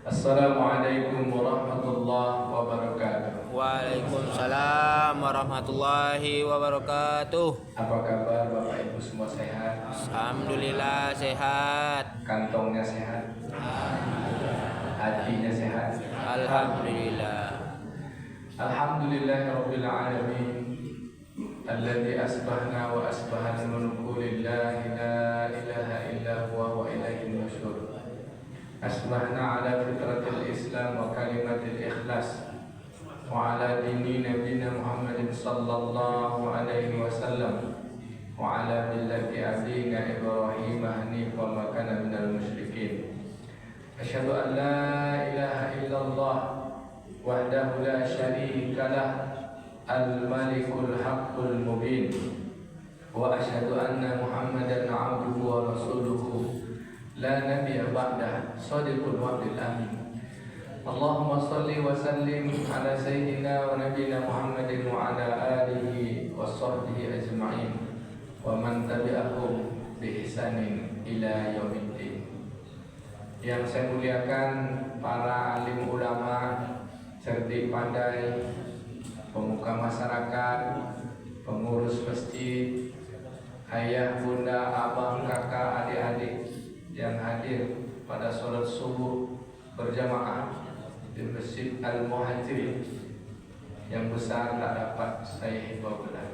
Assalamualaikum warahmatullahi wabarakatuh. Waalaikumsalam warahmatullahi wabarakatuh. Apa kabar Bapak Ibu semua sehat? Alhamdulillah sehat. Kantongnya sehat? Hatinya sehat? Alhamdulillah. Alhamdulillahirabbil alamin. Alladzi asbahna wa asbahal mulku lillahi la ilaha illa huwa wa ilaihin nusyur. Asbahna ala fitratil Islam wa kalimatil ikhlas wa ala dini nabiyina Muhammadin sallallahu alaihi wasallam wa ala millati abina Ibrahim hanifan wa kana minal musyrikin. Asyhadu an la ilaha illallah wahdahu la syarika lah al-malikul haqqul mubin wa asyhadu anna Muhammadan abduhu wa rasuluhu la nabiyya ba'dah shadiqul wa'dil amin. Allahumma salli wa sallim ala sayyidina wa nabiyina Muhammadin wa ala alihi wa sahbihi ajma'in wa man tabi'ahum bi ihsanin ila yaumiddin. Yang saya muliakan para alim ulama, cerdik pandai, pemuka masyarakat, pengurus masjid, ayah, bunda, abang, kakak, adik-adik yang hadir pada sholat subuh berjamaah di Masjid Al-Muhajirin. Yang besar tak dapat saya himbau belah,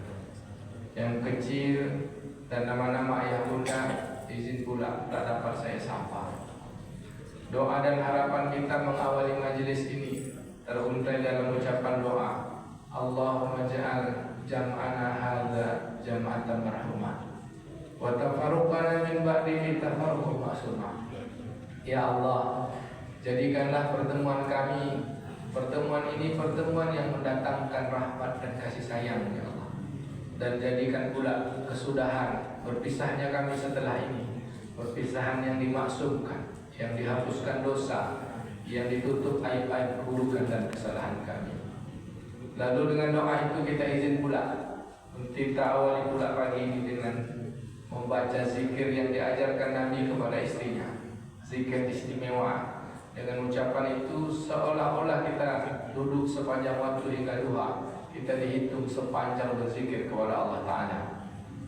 yang kecil dan nama-nama ayah bunda izin pula tak dapat saya sapa. Doa dan harapan kita mengawali majelis ini teruntai dalam ucapan doa, Allahumma ja'al jam'ana hadza jam'atan marhumah wa tafarruqana min ba'dihi tafarruqan ma'sumah. Ya Allah, jadikanlah pertemuan kami, pertemuan ini pertemuan yang mendatangkan rahmat dan kasih sayang, ya Allah. Dan jadikan pula kesudahan berpisahnya kami setelah ini perpisahan yang dimaksumkan, yang dihapuskan dosa, yang ditutup aib-aib keburukan dan kesalahan kami. Lalu dengan doa itu kita izin pula kita awali pula pagi ini dengan membaca zikir yang diajarkan Nabi kepada istrinya, zikir istimewa. Dengan ucapan itu seolah-olah kita duduk sepanjang waktu hingga duha, kita dihitung sepanjang berzikir kepada Allah Ta'ala.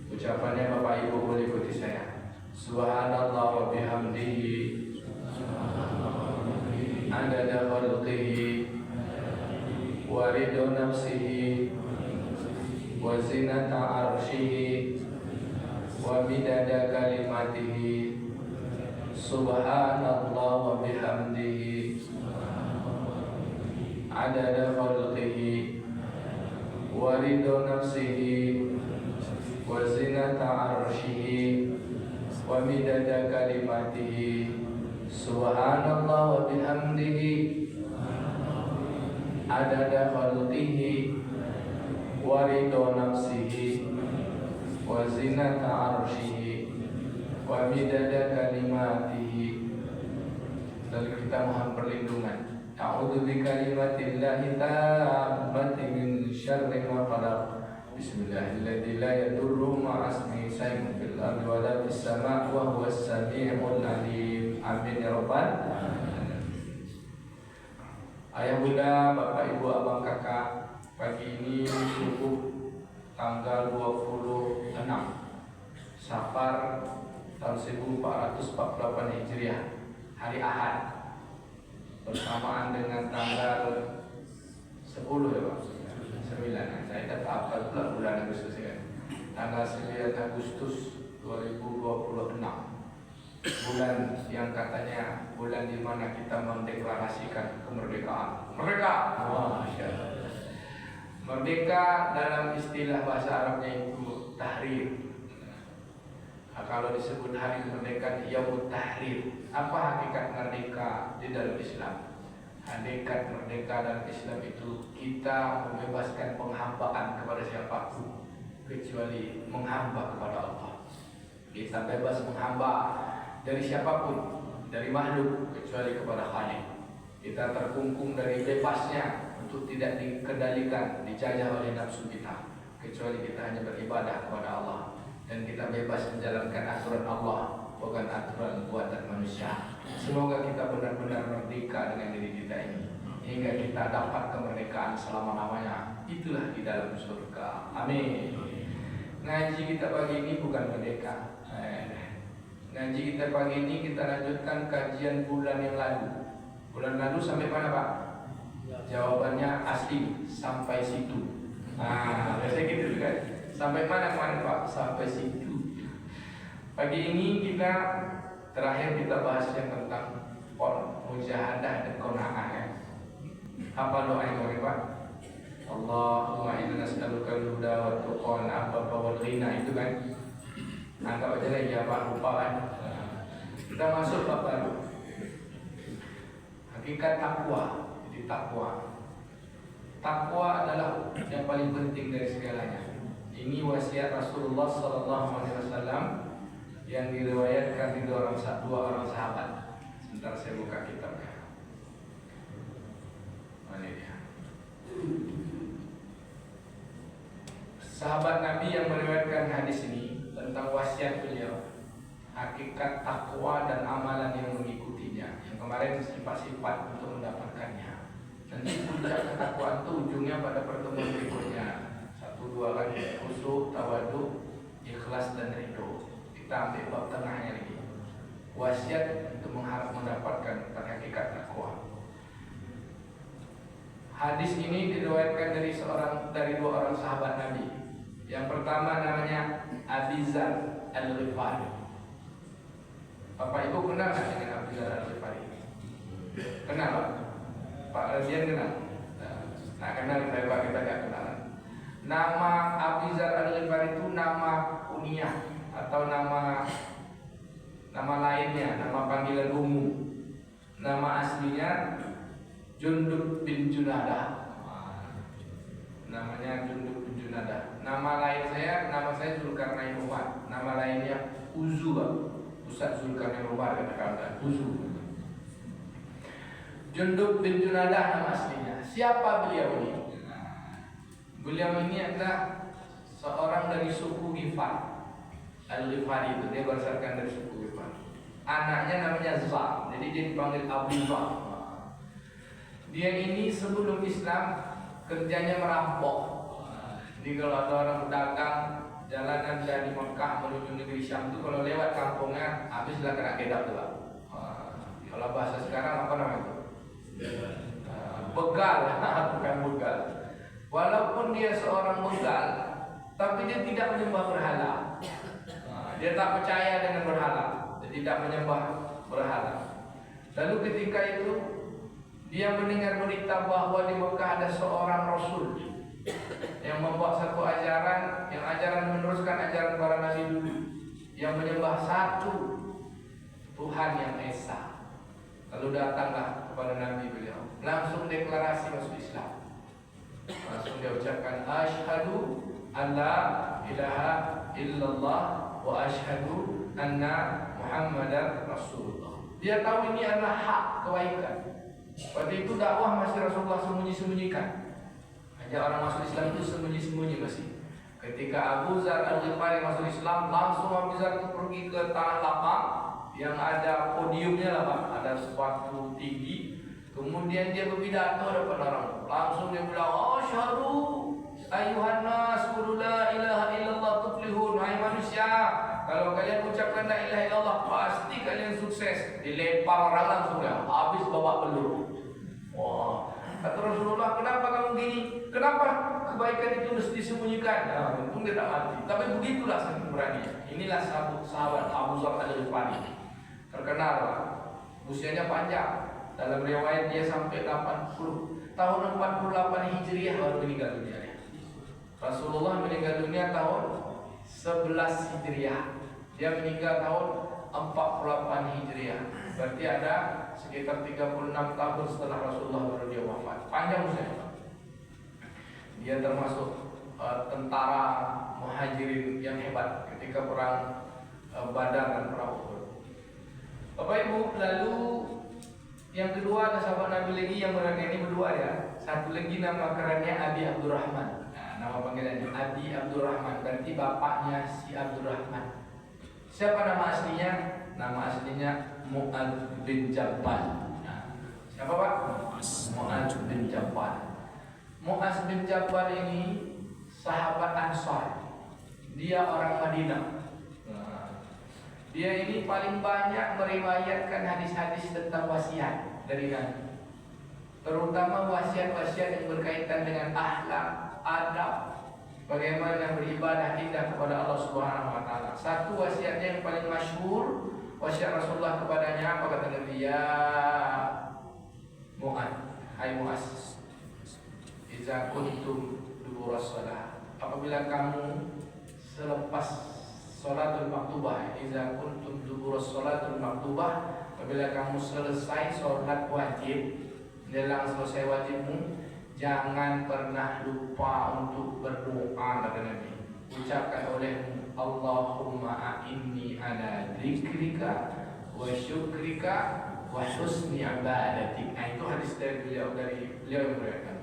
Ucapannya Bapak Ibu boleh ikuti saya. Subhanallah wa bihamdihi adada khalqihi wa ridha nafsihi wa zinata arshihi wa midada kalimatihi. Subhanallah wa bihamdihi adada khalqihi wa ridha nafsihi wa zinata arshihi wa midada kalimatihi. Subhanallah wa bihamdihi adada khalqihi wa ridha nafsihi wa zinata arshihi wa midada kalimatihi. Lalu kita mohon perlindungan. A'udzu bikalimatillahi tammati min syarri ma khalaq. Bismillahirrahmanirrahim. La yadurru ma'asmi syai'un fil ardi wa la fis sama' wa huwas sami'ul alim. Amin ya rabbal alamin. Ayah bunda, bapak ibu, abang kakak, pagi ini subuh tanggal 26 Safar tahun 1448 Hijriah, hari Ahad, bersamaan dengan tanggal 10 ya Pak? 9. Saya tak apa pula bulan Agustus ya. Tanggal 9 Agustus 2026. Bulan yang katanya bulan di mana kita mendeklarasikan kemerdekaan. Merdeka. Masya Allah. Merdeka dalam istilah bahasa Arabnya itu tahrir. Nah, kalau disebut hari kemerdekaan Yaumut Tahrir, apa hakikat merdeka di dalam Islam? Hakikat merdeka dalam Islam itu kita membebaskan penghambaan kepada siapapun kecuali menghamba kepada Allah. Kita bebas menghamba dari siapapun, dari makhluk kecuali kepada Khalik. Kita terkungkung dari bebasnya untuk tidak dikendalikan, dijajah oleh nafsu kita, kecuali kita hanya beribadah kepada Allah. Dan kita bebas menjalankan aturan Allah, bukan aturan buatan manusia. Semoga kita benar-benar merdeka merdeka dengan diri kita ini, hingga kita dapat kemerdekaan selama-lamanya. Itulah di dalam surga. Amin. Ngaji kita pagi ini bukan merdeka. Ngaji kita pagi ini kita lanjutkan kajian bulan yang lalu. Bulan lalu sampai mana Pak? Jawabannya asli sampai situ. Biasanya gitu kan? Sampai mana kemarin Pak? Sampai situ. Pagi ini kita terakhir kita bahas yang tentang mujahadah dan qanaah ya. Apa doa yang kemarin Pak? Allahumma inna nas'aluka al-huda wa tuqa wal 'afafa wal ghina, itu kan. Anggap aja lagi apa lupa kan. Kita masuk bab baru. Hakikat takwa. Jadi takwa adalah yang paling penting dari segalanya. Ini wasiat Rasulullah SAW yang diriwayatkan di dua orang sahabat. Sebentar saya buka kitabnya. Ini dia. Sahabat Nabi yang meriwayatkan hadis ini tentang wasiat beliau, hakikat takwa dan amalan yang mengikutinya. Yang kemarin sifat-sifat untuk mendapatkannya. Nanti puncak ketakwaan itu ujungnya pada pertemuan berikutnya. 1-2 kan, khusyuk, tawadhu, ikhlas dan ridho. Kita ambil bab tengahnya lagi. Wasiat untuk mengharap mendapatkan hakikat takwa. Hadis ini diriwayatkan dari dua orang sahabat Nabi. Yang pertama namanya Abi Dzar Al-Ghifari. Bapak Ibu kenal nggak dengan Abi Dzar Al-Ghifari? Kenal Pak? Pak Radian kenal? Nah kenal Pak, kita nggak kenalan. Nama Abi Dzar Al-Ghifari itu nama kunyah atau nama lainnya, nama panggilan umum. Nama aslinya Jundub bin Junadah. Namanya Jundub bin Junadah. Nama saya Zulkarnain Umar. Nama lainnya Uzu, Ustaz Zulkarnain Umar katakan Uzu. Jundub bin Junadah nama aslinya. Siapa beliau ini? Beliau ini adalah seorang dari suku Ghifar. Al-Ghifari itu dia berdasarkan dari suku Ghifar. Anaknya namanya Zar, jadi dia dipanggil Abu Zar. Dia ini sebelum Islam kerjanya merampok. Jadi kalau ada orang pedagang jalanan dari Mekah menuju negeri Syam itu kalau lewat kampungnya habislah kena kedap tuh. Kalau bahasa sekarang apa namanya? Begal, bukan begal. Walaupun dia seorang begal, tapi dia tidak menyembah berhala. Dia tak percaya dengan berhala, dia tidak menyembah berhala. Lalu ketika itu dia mendengar berita bahwa di Mekah ada seorang Rasul yang membawa satu ajaran, yang ajaran meneruskan ajaran para nabi dulu, yang menyembah satu Tuhan yang Esa. Lalu datanglah kepada Nabi beliau, langsung deklarasi masuk Islam. Langsung dia ucapkan asyhadu alla ilaha illallah wa asyhadu anna Muhammadar Rasulullah. Dia tahu ini adalah hak kebaikan. Waktu itu dakwah masih Rasulullah sembunyi-sembunyikan. Hanya orang masuk Islam itu sembunyi-sembunyi masih. Ketika Abu Dzar Al-Ghifari masuk Islam, langsung Abu Dzar itu pergi ke tanah lapang yang ada podiumnya lah Pak, ada suatu tinggi. Kemudian dia berpidato depan orang. Langsung dia bilang, asyhadu ayyuhan nas qul la ilaha illallah tuflihun. Hai manusia, kalau kalian ucapkan la ilaha illallah pasti kalian sukses. Dilempar orang langsung ya, habis bawa peluru. Wah, kata Rasulullah, kenapa kamu gini? Kenapa kebaikan itu mesti disembunyikan? Nah, untung dia tak mati. Tapi begitulah saking berani. Inilah sahabat Abu Dzar Al-Ghifari. Terkenal Pak. Usianya panjang. Dalam riwayat dia sampai 80. Tahun 48 Hijriah baru meninggal dunia. Rasulullah meninggal dunia tahun 11 Hijriah. Dia meninggal tahun 48 Hijriah. Berarti ada sekitar 36 tahun setelah Rasulullah baru dia wafat. Panjang usianya. Dia termasuk tentara muhajirin yang hebat ketika perang Badar dan perang Uhud. Bapak Ibu, lalu yang kedua ada sahabat Nabi lagi yang mereka ini berdua ya. Satu lagi nama kerennya Abi Abdurrahman. Nah, nama panggilannya Abi Abdurrahman, berarti bapaknya si Abdurrahman. Siapa nama aslinya? Nama aslinya Mu'adz bin Jabal. Nah, Apa Pak? Mu'adz bin Jabal. Mu'adz bin Jabal ini sahabat Ansar. Dia orang Madinah. Dia ini paling banyak meriwayatkan hadis-hadis tentang wasiat dari Nabi. Terutama wasiat-wasiat yang berkaitan dengan akhlak, adab, bagaimana beribadah indah kepada Allah Subhanahu wa taala. Satu wasiatnya yang paling masyhur, wasiat Rasulullah kepadanya apa kata Nabi? Ya Mu'adz, hai Mu'adz, idza kuntum duburas shalah, apabila kamu selepas sholatul maktubah, idza kuntum duburas sholatul maktubah, apabila kamu selesai sholat wajib, menjelang selesai wajibmu, jangan pernah lupa untuk berdoa kata Nabi. Ucapkan olehmu, Allahumma a'inni ala dzikrika wa syukrika wa husni ibadatik. Itu hadis dari beliau yang meriwayatkan.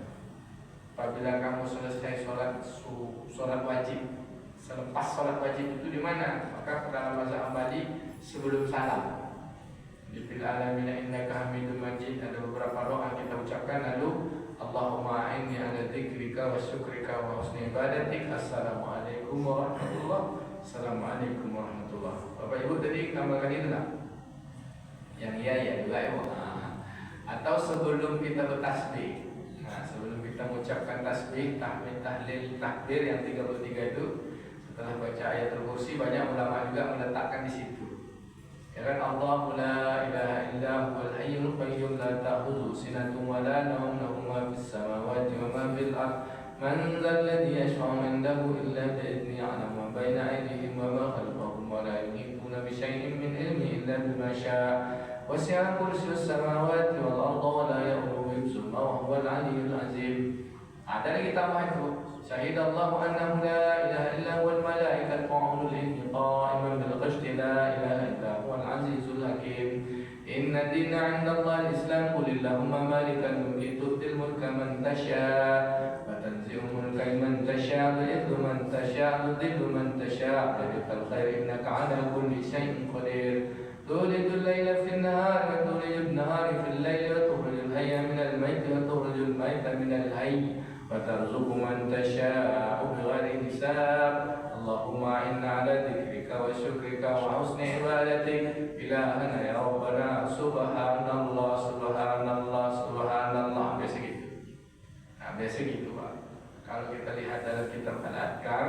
Apabila kamu selesai sholat wajib, selepas sholat wajib itu di mana? Maka dalam bahasa Ambali sebelum salam. Di fil alamin innaka hamidum majid, ada beberapa doa kita ucapkan, lalu Allahumma a'inni ala dzikrika wa syukrika wa husni ibadatik. Assalamualaikum warahmatullahi. Assalamualaikum warahmatullahi. Bapak Ibu tadi tambahkan itu tak? Yang iya juga ya. Atau sebelum kita bertasbih. Sebelum kita mengucapkan tasbih, tahmid, tahlil, takbir yang 33 itu, setelah baca ayat al-kursi, banyak ulama juga meletakkan di situ. Ya kan, Allahu la ilaha illa huwal hayyul qayyum la ta'khudhuhu sinatun wa la nawm, lahu ma fis samawati wa ma fil ardh, man dzal ladzi yashfa'u 'indahu illa bi idhnihi, ya'lamu ma baina aydihim wa ma khalfahum wa la yuhituna bi shay'in min ilmihi illa bima syaa', wasi'a kursiyyus samawati wal ardha wa la ya'uduhu hifdhuhuma wa huwal 'aliyyul 'azim. Ada lagi tambah itu, syahidallahu annahu la ilaha illa huwal malaikatu wa ulul ilmi qa'iman bil qisti la ilaha illa huwal azizul hakim. Inna dina 'indallahi al-islam, qul illahumma malikal mulki tu'til mulka man tasha' wa tanzi'ul mulka mimman tasha' wa tu'izzu man tasha' wa tudhillu man tasha' biyadikal khair innaka 'ala kulli syai'in qadir. Tulijul laila fin nahar wa tulijul nahara fil laili wa tukhrijul hayya minal mayti wa tukhrijul mayta minal hayy wa tarzuqu man tasha'u bighairi hisab. Allahumma inna ala dzikrika wa syukrika wa husni ibadatik ilahana ya rabbana. Subhanallah, subhanallah, subhanallah. Biasa gitu. Biasa gitu Pak. Kalau kita lihat dalam kitab Al-Adhkar,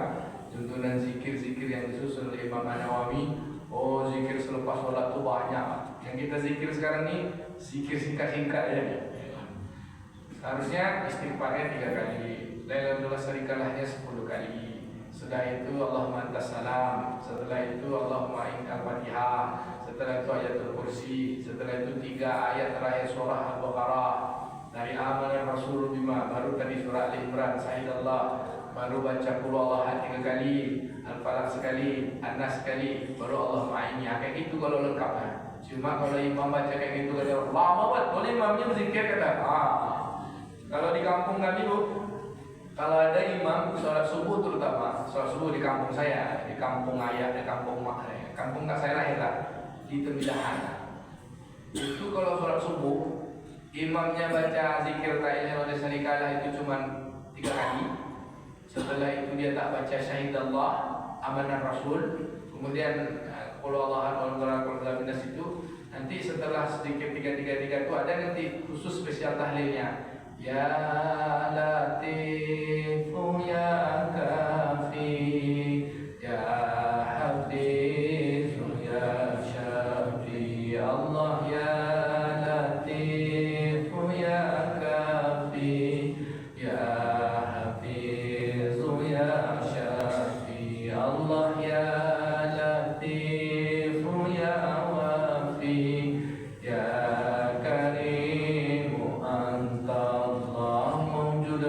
tuntunan zikir-zikir yang disusun oleh Imam An-Nawawi, oh zikir selepas sholat itu banyak. Yang kita zikir sekarang ini zikir singkat-singkat aja. Seharusnya istighfarnya 3 kali, Lailatul Syarikalahnya 10 kali. Setelah itu Allahumma antas salam. Setelah itu Allahumma innal Fatihah. Setelah itu ayatul kursi. Setelah itu 3 ayat terakhir surah Al-Baqarah. Dari amanah Rasulullah bima, baru tadi surah Al-Imran, Sahidallah. Baru baca Qul Huwallahu 3 kali, Al-Falaq sekali, An-Nas sekali, baru Allahumma inni. Kayak gitu kalau lengkap kan. Cuma kalau imam baca kayak gitu kata lama banget, boleh imamnya berzikir kata. Kalau di kampung kami Bu, kalau ada imam sholat subuh, terutama sholat subuh di kampung saya, di kampung ayah, di kampung mak saya, kampung tak saya lahir lah, di Tembidahan. Itu kalau sholat subuh, imamnya baca zikir ta'ilil oleh syarikalah itu cuma 3 kali. Setelah itu dia tak baca syahidallah, amanah Rasul, kemudian qul Allahu akbar itu. Nanti setelah sedikit 333 itu ada nanti khusus spesial tahlilnya. Ya Latifu ya Kafi ya Hafizu ya Syafi Allah ya Latifu ya Kafi ya Hafizu ya Syafi Allah ya Latifu ya Wafi ya Karimu anta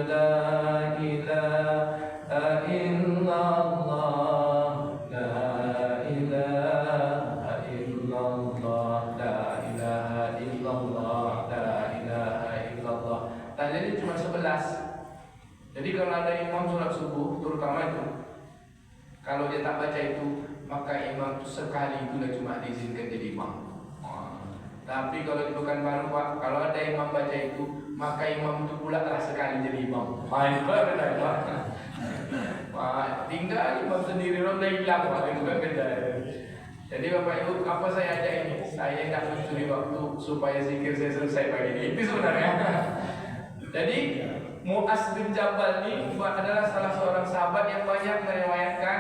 la ilaha illallah, la ilaha illallah, la ilaha illallah, la ilaha illallah. Tahlilnya cuma 11. Jadi kalau ada imam sholat subuh, terutama itu, kalau dia tak baca itu, maka imam itu sekali itu dah cuma diizinkan jadi imam. Tapi kalau di Pekanbaru Pak, kalau ada imam baca itu, maka imam itu pula telah sekali jadi imam. Main banget Pak. Wah, tinggal imam sendiri ronda hilang Pak, itu kan beda. Jadi Bapak Ibu, apa saya ajak ini? Saya tidak mencuri waktu supaya zikir saya selesai pagi ini. Itu sebenarnya. Jadi Mu'az bin Jabal ini adalah salah seorang sahabat yang banyak meriwayatkan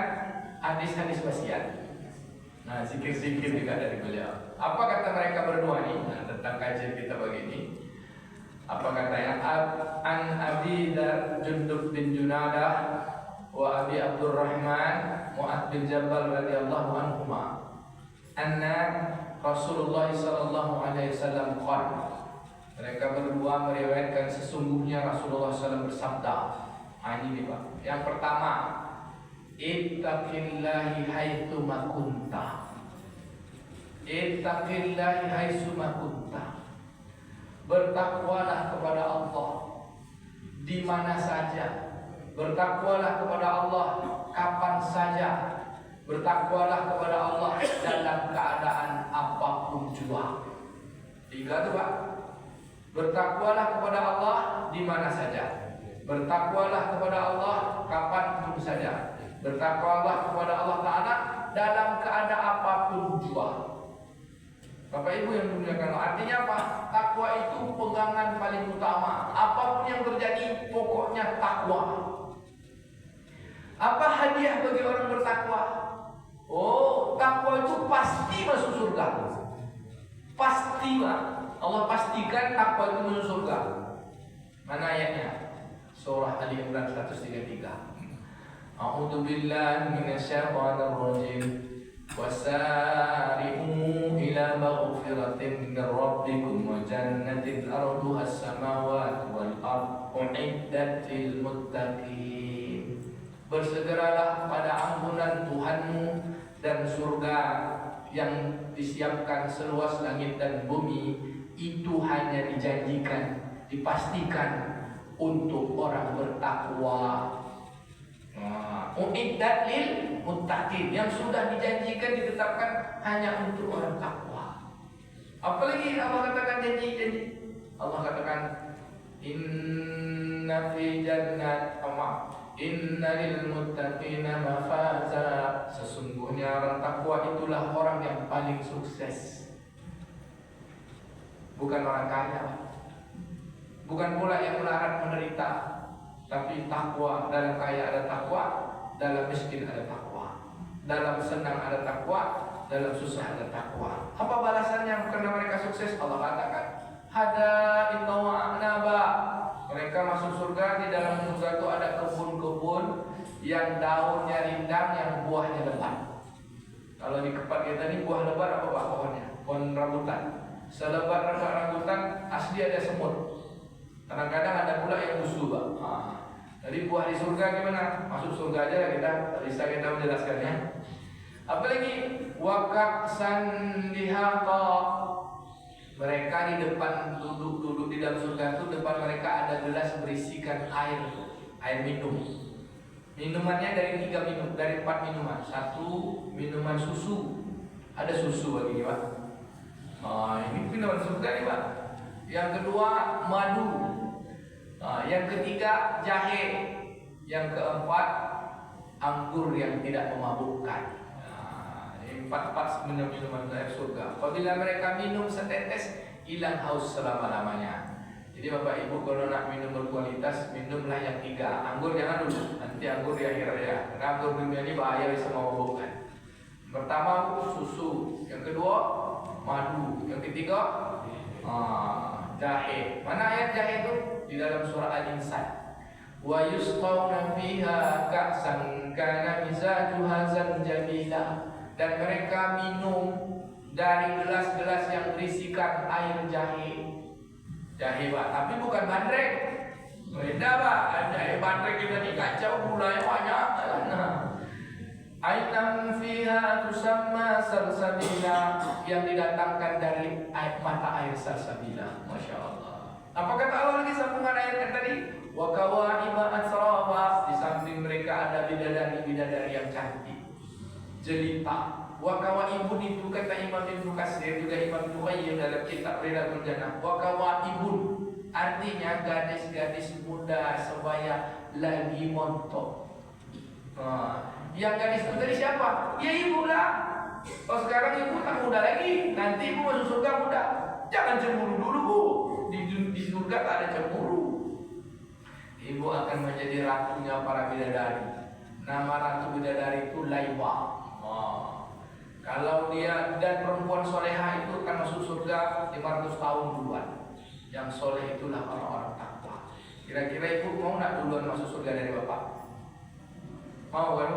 hadis-hadis wasiat. Nah, zikir-zikir juga dari beliau. Apa kata mereka berdua nih tentang kajian kita begini? Apa katanya? An Abi Dar Jundub bin Junadah wa Abi Abdurrahman Mu'adz bin Jabal radhiyallahu anhuma anna Rasulullah sallallahu alaihi wasallam qala. Mereka berdua meriwayatkan sesungguhnya Rasulullah SAW bersabda. Ini Pak. Yang pertama, ittaqillahi haitsu ma kunta. Ittaqillahi haitsu ma kunta. Bertakwalah kepada Allah di mana saja. Bertakwalah kepada Allah kapan saja. Bertakwalah kepada Allah dalam keadaan apapun jua. 3 tuh Pak. Bertakwalah kepada Allah di mana saja. Bertakwalah kepada Allah kapanpun saja. Bertakwalah kepada Allah Ta'ala dalam keadaan apapun jua. Bapak Ibu yang dimuliakan Allah, artinya apa? Takwa itu pegangan paling utama. Apapun yang terjadi, pokoknya takwa. Apa hadiah bagi orang bertakwa? Oh, takwa itu pasti masuk surga. Pasti Pak. Allah pastikan takwa itu masuk surga. Mana ayatnya? Surah Ali Imran 133. A'udzu billahi minasyaitonir rajim. Wasari'u ila maghfiratin min rabbikum wa jannatin arduha as-samawati wal ardh u'iddat lil muttaqin. Bersegeralah pada ampunan Tuhanmu dan surga yang disiapkan seluas langit dan bumi. Itu hanya dijanjikan, dipastikan untuk orang bertakwa. Uiddat lil muttaqin, yang sudah dijanjikan ditetapkan hanya untuk orang takwa. Apalagi Allah katakan janji. Allah katakan inna fi jannat inna lil muttaqina mafaza. Sesungguhnya orang takwa itulah orang yang paling sukses. Bukan orang kaya, bukan pula yang melarat menderita, tapi takwa. Dalam kaya ada takwa, dalam miskin ada takwa, dalam senang ada takwa, dalam susah ada takwa. Apa balasannya karena mereka sukses? Allah katakan hadain wa a'naba. Mereka masuk surga, di dalam surga itu ada kebun-kebun yang daunnya rindang, yang buahnya lebat. Kalau di tempat kita ini buah lebat apa Pak pohonnya? Pohon rambutan. Selebat rambutan asli ada semut. Kadang-kadang ada pula yang busuk Pak. Jadi buah di surga gimana? Masuk surga aja kita bisa kita menjelaskannya. Apalagi wakaksan dihaqa. Mereka di depan duduk di dalam surga itu, depan mereka ada gelas berisikan air minum. Minumannya dari 4 minuman. 1 minuman susu. Ada susu bagi Pak. Ini minuman surga nih Pak. Yang kedua madu. Yang ketiga jahe. Yang keempat anggur yang tidak memabukkan. Ini 4 minuman air surga. Apabila mereka minum setetes, hilang haus selama-lamanya. Jadi Bapak Ibu kalau nak minum berkualitas, minumlah yang 3. Anggur jangan dulu, nanti anggur di akhir ya. Karena anggur dunia ini bahaya, bisa memabukkan. Pertama susu, yang kedua madu, yang ketiga jahe. Mana ayat jahe itu? Di dalam surah Al-Insan. Wa yusqawna fiha ka'san kana mizajuha zanjabila. Dan mereka minum dari gelas-gelas yang berisikan air jahe. Jahe Pak, tapi bukan bandrek. Beda Pak, jahe bandrek kita dikacau gulanya banyak. Ainam fiha tusamma salsabila, yang didatangkan dari mata air salsabila. Masya Allah. Apa kata Allah lagi sambungan ayat tadi? Wa kawaima atsrafa. Di samping mereka ada bidadari-bidadari yang cantik, jelita, Wa kawaibun itu kata Imam Ibnu Katsir juga Imam Ibnu Qayyim dalam kitab Riyadhul Jannah. Wa kawaibun artinya gadis-gadis muda sebaya lagi montok. Yang gadis itu dari siapa? Ya ibu lah. Oh sekarang ibu tak muda lagi, nanti ibu masuk surga muda. Jangan cemburu dulu bu. Di surga tak ada cemburu. Ibu akan menjadi ratunya para bidadari. Nama ratu bidadari itu Laiwa. Kalau dia dan perempuan soleha itu akan masuk surga 500 tahun duluan. Yang soleh itulah orang-orang takwa. Kira-kira ibu mau nak duluan masuk surga dari bapak? Mau kan?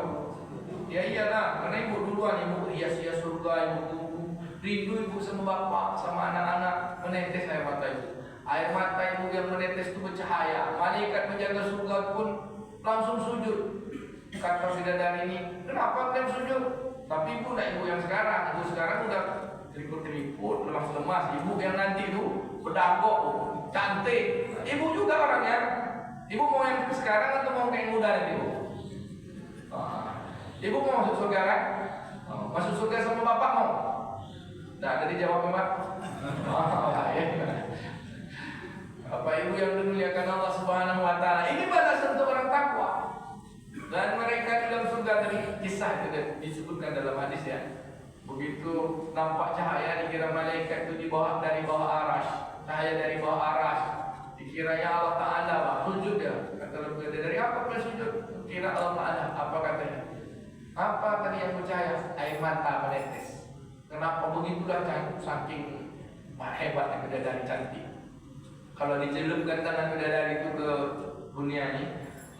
Ya iyalah, karena ibu duluan, ibu hias-hias surga, ibu rindu ibu sama bapak, sama anak-anak, menetes air mata ibu. Air mata ibu yang menetes itu bercahaya. Malaikat menjaga surga pun langsung sujud. Kata bidadari ini, kenapa kalian sujud? Tapi ibu nak ibu yang sekarang, ibu sekarang udah keriput-keriput, lemas-lemas. Ibu yang nanti itu berdagok, cantik. Ibu juga orangnya. Ibu mau yang sekarang atau mau yang muda nanti ibu? Ibu mau masuk surga kan? Masuk surga sama bapak mau? Nah, ada dijawab Pak. Bapak ibu yang dimuliakan Allah Subhanahu wa taala, ini balasan untuk orang takwa. Dan mereka di dalam surga tadi kisah itu disebutkan dalam hadis ya. Begitu nampak cahaya dikira malaikat itu dari bawah arash, cahaya dari bawah arash. Dikira ya Allah Taala, sujud ya. Kata lebih dari apa kalian sujud? Kira Allah Taala, apa katanya? Apa tadi yang percaya? Air mata menetes. Kenapa begitulah saking hebatnya bidadari cantik. Kalau dicelupkan tangan bidadari itu ke dunia ini,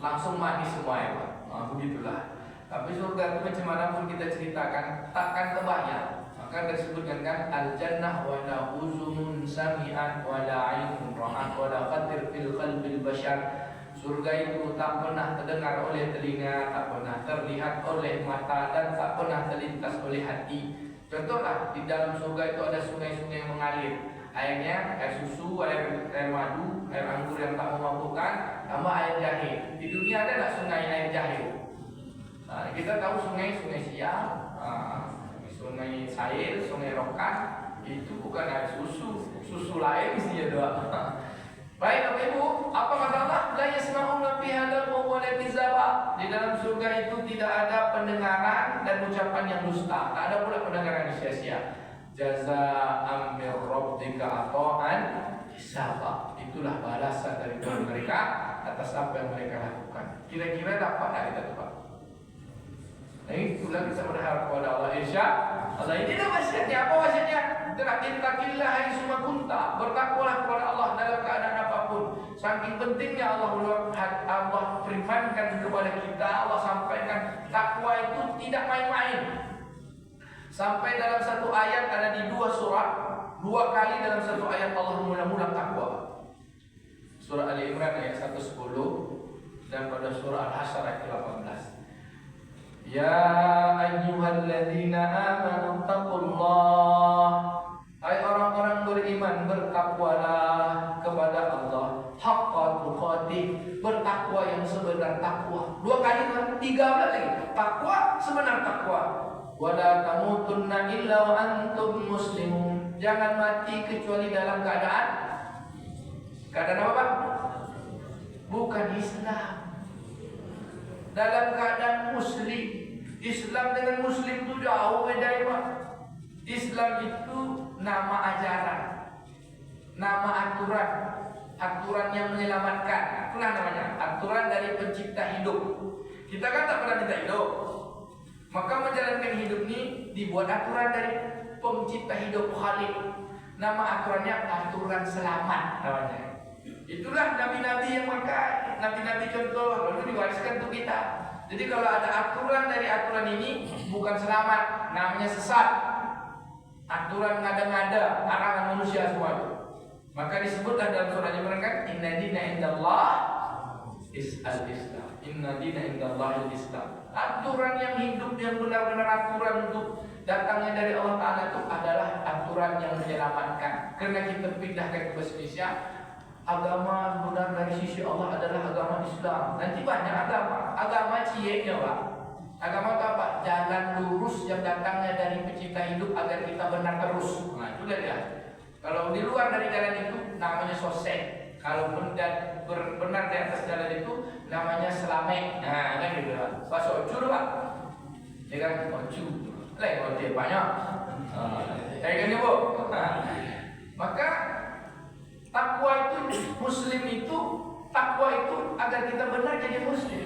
langsung mati semua ya Pak. Begitulah. Tapi surga itu macam mana pun kita ceritakan, takkan terbayang. Maka disebutkan kan al-jannah wa la uzunun sami'at wa la 'ainun ra'at wa la khatir fil qalbil bashar. Surga itu tak pernah terdengar oleh telinga, tak pernah terlihat oleh mata, dan tak pernah terlintas oleh hati. Contohlah, di dalam surga itu ada sungai-sungai yang mengalir. Airnya air susu, air madu, air anggur yang tak memabukkan, sama air jahe. Di dunia ada tak sungai air jahe? Nah, kita tahu sungai Siam, sungai Sair, sungai Rokan, itu bukan air susu lain isinya doang. Baik Bapak Ibu, apa kata Allah? La yasma'una fiha lagwan wa la kizaba. Di dalam surga itu tidak ada pendengaran dan ucapan yang dusta. Tak ada pula pendengaran yang sia-sia. Jazaa'an min rabbika ata'an hisaba. Itulah balasan dari Tuhan mereka atas apa yang mereka lakukan. Kira-kira dapat tak kita tuh Pak? Nah itulah kita berharap kepada Allah Insya Allah. Inilah wasiatnya. Apa wasiatnya? Ittaqillah haitsuma kunta. Bertakwalah kepada Allah dalam keadaan apapun. Saking pentingnya Allah firmankan kepada kita, Allah sampaikan takwa itu tidak main-main. Sampai dalam satu ayat ada di 2 surat, 2 kali dalam satu ayat Allah mula-mula takwa. Surah Ali Imran ayat 110 dan pada surah Al-Hasyr ayat 18. Ya ayyuhalladzina amanu taqullah. Hai orang-orang beriman, bertakwalah kepada Allah haqqa tuqatih, bertakwa yang sebenar takwa. 2 kali kan, 3 lagi. Takwa sebenar takwa. Wala tamutunna illa wa antum muslimun. Jangan mati kecuali dalam keadaan apa Pak? Bukan Islam. Dalam keadaan muslim. Islam dengan muslim itu jauh beda ya Pak. Islam itu nama ajaran, nama aturan, aturan yang menyelamatkan. Itulah namanya aturan dari pencipta hidup. Kita kan tak pernah minta hidup, maka menjalankan hidup ini dibuat aturan dari pencipta hidup Khalik. Nama aturannya aturan selamat namanya. Itulah nabi-nabi yang maka nabi-nabi contoh lalu diwariskan untuk kita. Jadi kalau ada aturan dari aturan ini bukan selamat, namanya sesat. Aturan ngada-ngada, larangan manusia semua itu. Maka disebutlah dalam surah Al-Imran kan inna dina indallah al-Islam. Inna dina indallah al-Islam. Aturan yang hidup yang benar-benar aturan untuk datangnya dari Allah Ta'ala itu adalah aturan yang menyelamatkan. Karena kita pindahkan ke Indonesia, agama benar dari sisi Allah adalah agama Islam. Nanti banyak agama cieknya Pak. Agama itu apa? Jalan lurus yang datangnya dari pencipta hidup agar kita benar terus. Nah, itu dia. Kalau di luar dari jalan itu namanya sosek. Kalau benar di atas jalan itu namanya selamek. Nah, kan gitu. Bahasa ocu Pak. Ya kan ocu. Lain ocu banyak. Kayak gini Bu. Maka takwa itu muslim itu takwa itu agar kita benar jadi muslim.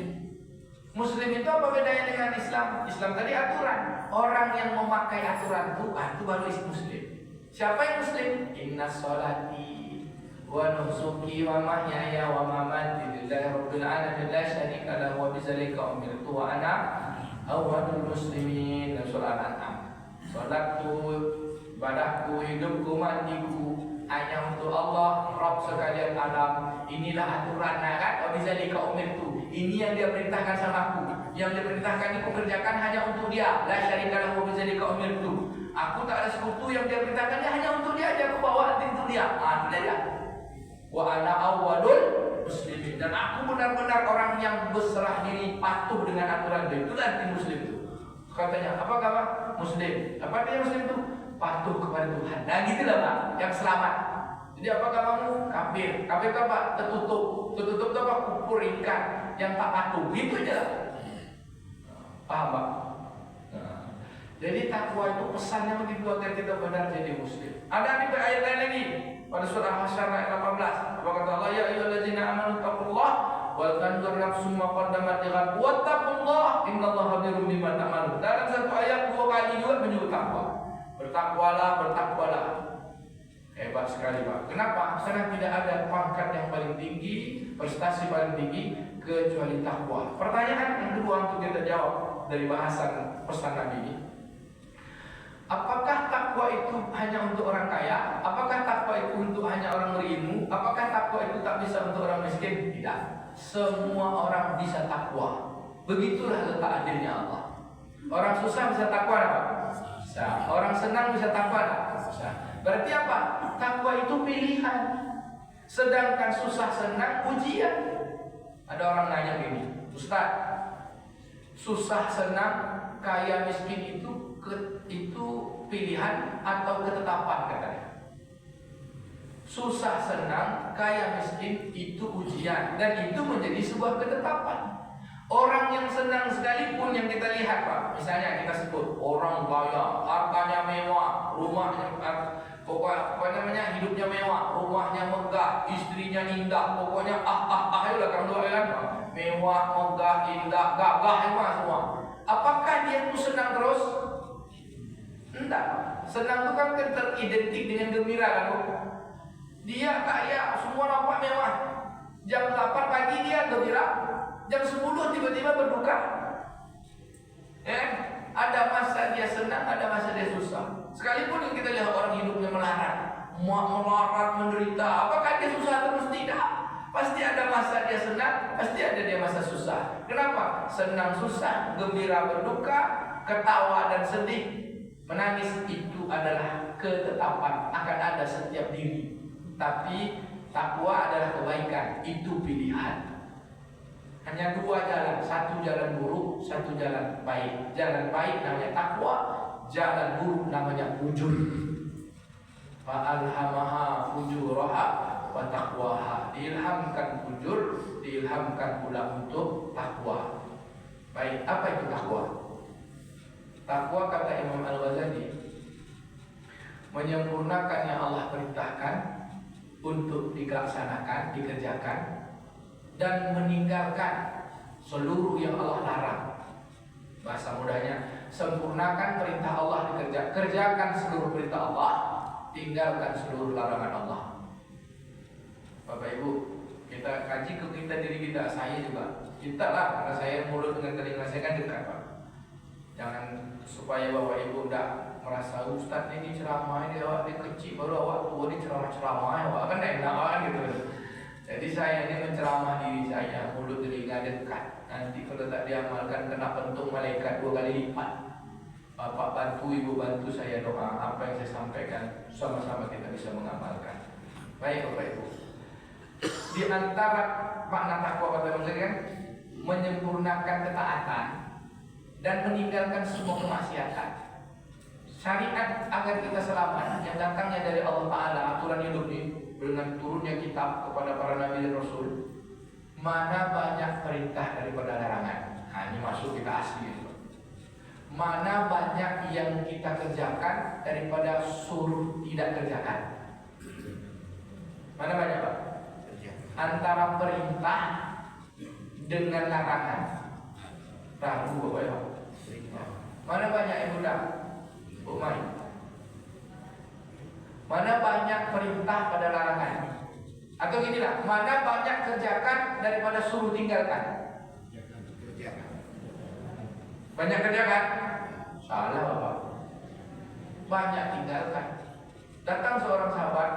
Muslim itu apa bedanya dengan Islam? Islam tadi aturan. Orang yang memakai aturan itu baru muslim. Siapa yang muslim? Inna sholati wa nusuki wa mahyaya wa mamati lillahi rabbil alamin la syarika lahu wa bidzalika umirtu wa ana awwalul muslimin. Surah Al-An'am. Salatku, ibadahku, hidupku, matiku hanya untuk Allah, Rabb sekalian alam. Inilah aturannya kan? Wa bidzalika umirtu. Ini yang dia perintahkan sama aku. Yang dia perintahkan aku kerjakan hanya untuk dia. La syarika lahu wa bidzalika umirtu. Aku tak ada sekutu, yang dia perintahkannya hanya untuk dia aja. Aku bawa untuk dia. Itu dia. Wa ana awwalul muslimin. Dan aku benar-benar orang yang berserah diri, patuh dengan aturan dia. Itulah arti muslim itu. Katanya, apa kabar? Muslim. Apa artinya muslim itu? Patuh kepada Tuhan. Nah gitulah Pak, yang selamat. Jadi apa kamu? Kafir. Kafir itu apa? Tertutup. Tertutup itu apa? Kupur ikan yang tak patuh. Gitu aja lah. Paham Pak? Jadi takwa itu pesannya begitu agar kita benar jadi muslim. Ada di ayat lain lagi pada surah Hasyr ayat 18. Apa kata Allah? Ya ayyuhallazina amanu taqullaha wal tanzur nafsum ma qaddamat lighad wattaqullaha innallaha khabirum bima ta'malun. Dalam satu ayat 2 kali juga menyebut takwa. Bertakwalah, bertakwalah. Hebat sekali Pak. Kenapa? Karena tidak ada pangkat yang paling tinggi, prestasi paling tinggi kecuali takwa. Pertanyaan yang kedua untuk kita jawab dari bahasan pesan Nabi ini. Apakah takwa itu hanya untuk orang kaya? Apakah takwa itu untuk hanya orang berilmu? Apakah takwa itu tak bisa untuk orang miskin? Tidak. Semua orang bisa takwa. Begitulah letak adilnya Allah. Orang susah bisa takwa apa? Bisa. Orang senang bisa takwa apa? Bisa. Berarti apa? Takwa itu pilihan. Sedangkan susah senang ujian. Ada orang nanya gini, Ustaz, susah senang, kaya miskin itu pilihan atau ketetapan katanya. Susah senang, kaya miskin itu ujian dan itu menjadi sebuah ketetapan. Orang yang senang sekalipun yang kita lihat Pak, misalnya kita sebut orang kaya, hartanya mewah, rumahnya hidupnya mewah, rumahnya megah, istrinya indah, pokoknya ayolah kamu doakan mewah, megah, indah, gagah semua. Apakah dia itu senang terus? Enggak. Senang itu kan teridentik dengan gembira kan? Dia kaya, semua nampak mewah. Jam 8 pagi dia gembira, jam 10 tiba-tiba berduka. Ada masa dia senang, ada masa dia susah. Sekalipun yang kita lihat orang hidupnya melarat, menderita, apakah dia susah terus? Tidak. Pasti ada masa dia senang, pasti ada dia masa susah. Kenapa? Senang susah, gembira berduka, ketawa dan sedih, menangis itu adalah ketetapan, akan ada setiap diri. Tapi takwa adalah kebaikan, itu pilihan. Hanya dua jalan, satu jalan buruk, satu jalan baik. Jalan baik namanya takwa, jalan buruk namanya fujur. Fa'alhamaha fujuraha wa taqwaha. Diilhamkan fujur, diilhamkan pula untuk takwa. Baik, apa itu takwa? Takwa kata Imam Al-Ghazali, menyempurnakan yang Allah perintahkan untuk dilaksanakan, dikerjakan, dan meninggalkan seluruh yang Allah larang. Bahasa mudahnya, sempurnakan perintah Allah kerjakan seluruh perintah Allah, tinggalkan seluruh larangan Allah. Bapak Ibu, kita kaji ke diri kita, saya juga. Kita lah, karena saya mulut dengan telinga saya kan dekat Pak. Jangan supaya Bapak Ibu tidak merasa Ustaz ini ceramah ini awak dia kecil baru awak tua ini ceramah awak kan enak kan gitu. Jadi saya ini menceramah diri saya, mulut telinga dekat. Nanti kalau tak diamalkan kena pentung malaikat 2 kali lipat. Bapak bantu, Ibu bantu saya doa apa yang saya sampaikan, sama-sama kita bisa mengamalkan. Baik Bapak Ibu. Di antara makna takwa kata Bang kan menyempurnakan ketaatan dan meninggalkan semua kemaksiatan. Syariat agar kita selamat yang datangnya dari Allah Ta'ala, aturan hidup ini dengan turunnya kitab kepada para nabi dan rasul. Mana banyak perintah daripada larangan. Nah, ini masuk kita asli. Mana banyak yang kita kerjakan daripada suruh tidak kerjakan. Mana banyak, Pak? Antara perintah dengan larangan. Ragu Bapak ya. Mana banyak yang mudah? Umay. Mana banyak perintah pada larangan? Atau ginilah, mana banyak kerjakan daripada suruh tinggalkan? Banyak kerjakan? Salah Bapak. Banyak tinggalkan. Datang seorang sahabat,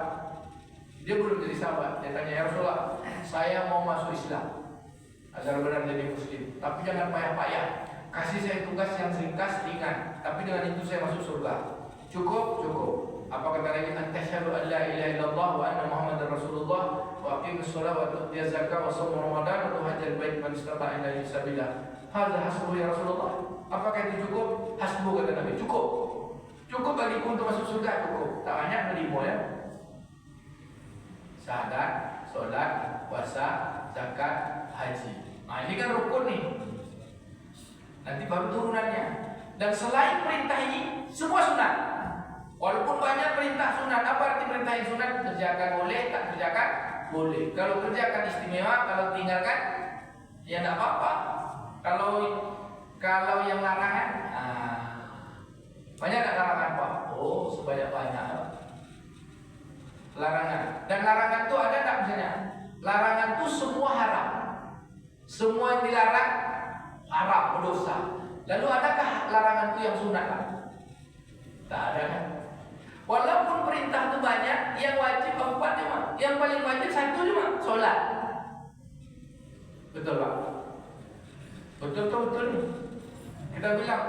dia belum jadi sahabat. Dia tanya, ya Rasulullah, saya mau masuk Islam agar benar jadi muslim, tapi jangan payah-payah. Kasih saya tugas yang ringkas, ringan, tapi dengan itu saya masuk surga. Cukup? Cukup. Apa kata lagi? Asyhadu an la ilaha illallah wa anna Muhammadar Rasulullah wa aqimus shalah wa tu'tiyaz zakah wa shaum Ramadan wa tuhajjal bait man istata'a ilaihi sabila. Hadza hasbu ya Rasulullah. Apakah itu cukup? Hasbu kata Nabi. Cukup. Cukup bagiku untuk masuk surga, cukup. Tak banyak melimo ya. Syahadat, salat, puasa, zakat, haji. Nah, ini kan rukun nih. Nanti baru turunannya. Dan selain perintah ini, semua sunat. Walaupun banyak perintah sunat. Apa arti perintah yang sunat? Kerjakan boleh, tak kerjakan boleh. Kalau kerjakan istimewa, kalau tinggalkan ya tidak apa-apa. Kalau yang larangan, banyak tak larangan Pak? Oh, sebanyak-banyak larangan. Dan larangan itu ada tak misalnya? Larangan itu semua haram. Semua yang dilarang haram, berdosa. Lalu adakah larangan itu yang sunat? Tak ada kan? Walaupun perintah itu banyak, yang wajib 4 cuma. Yang paling wajib 1 cuma, sholat. Betul Pak? Betul nih. Kita bilang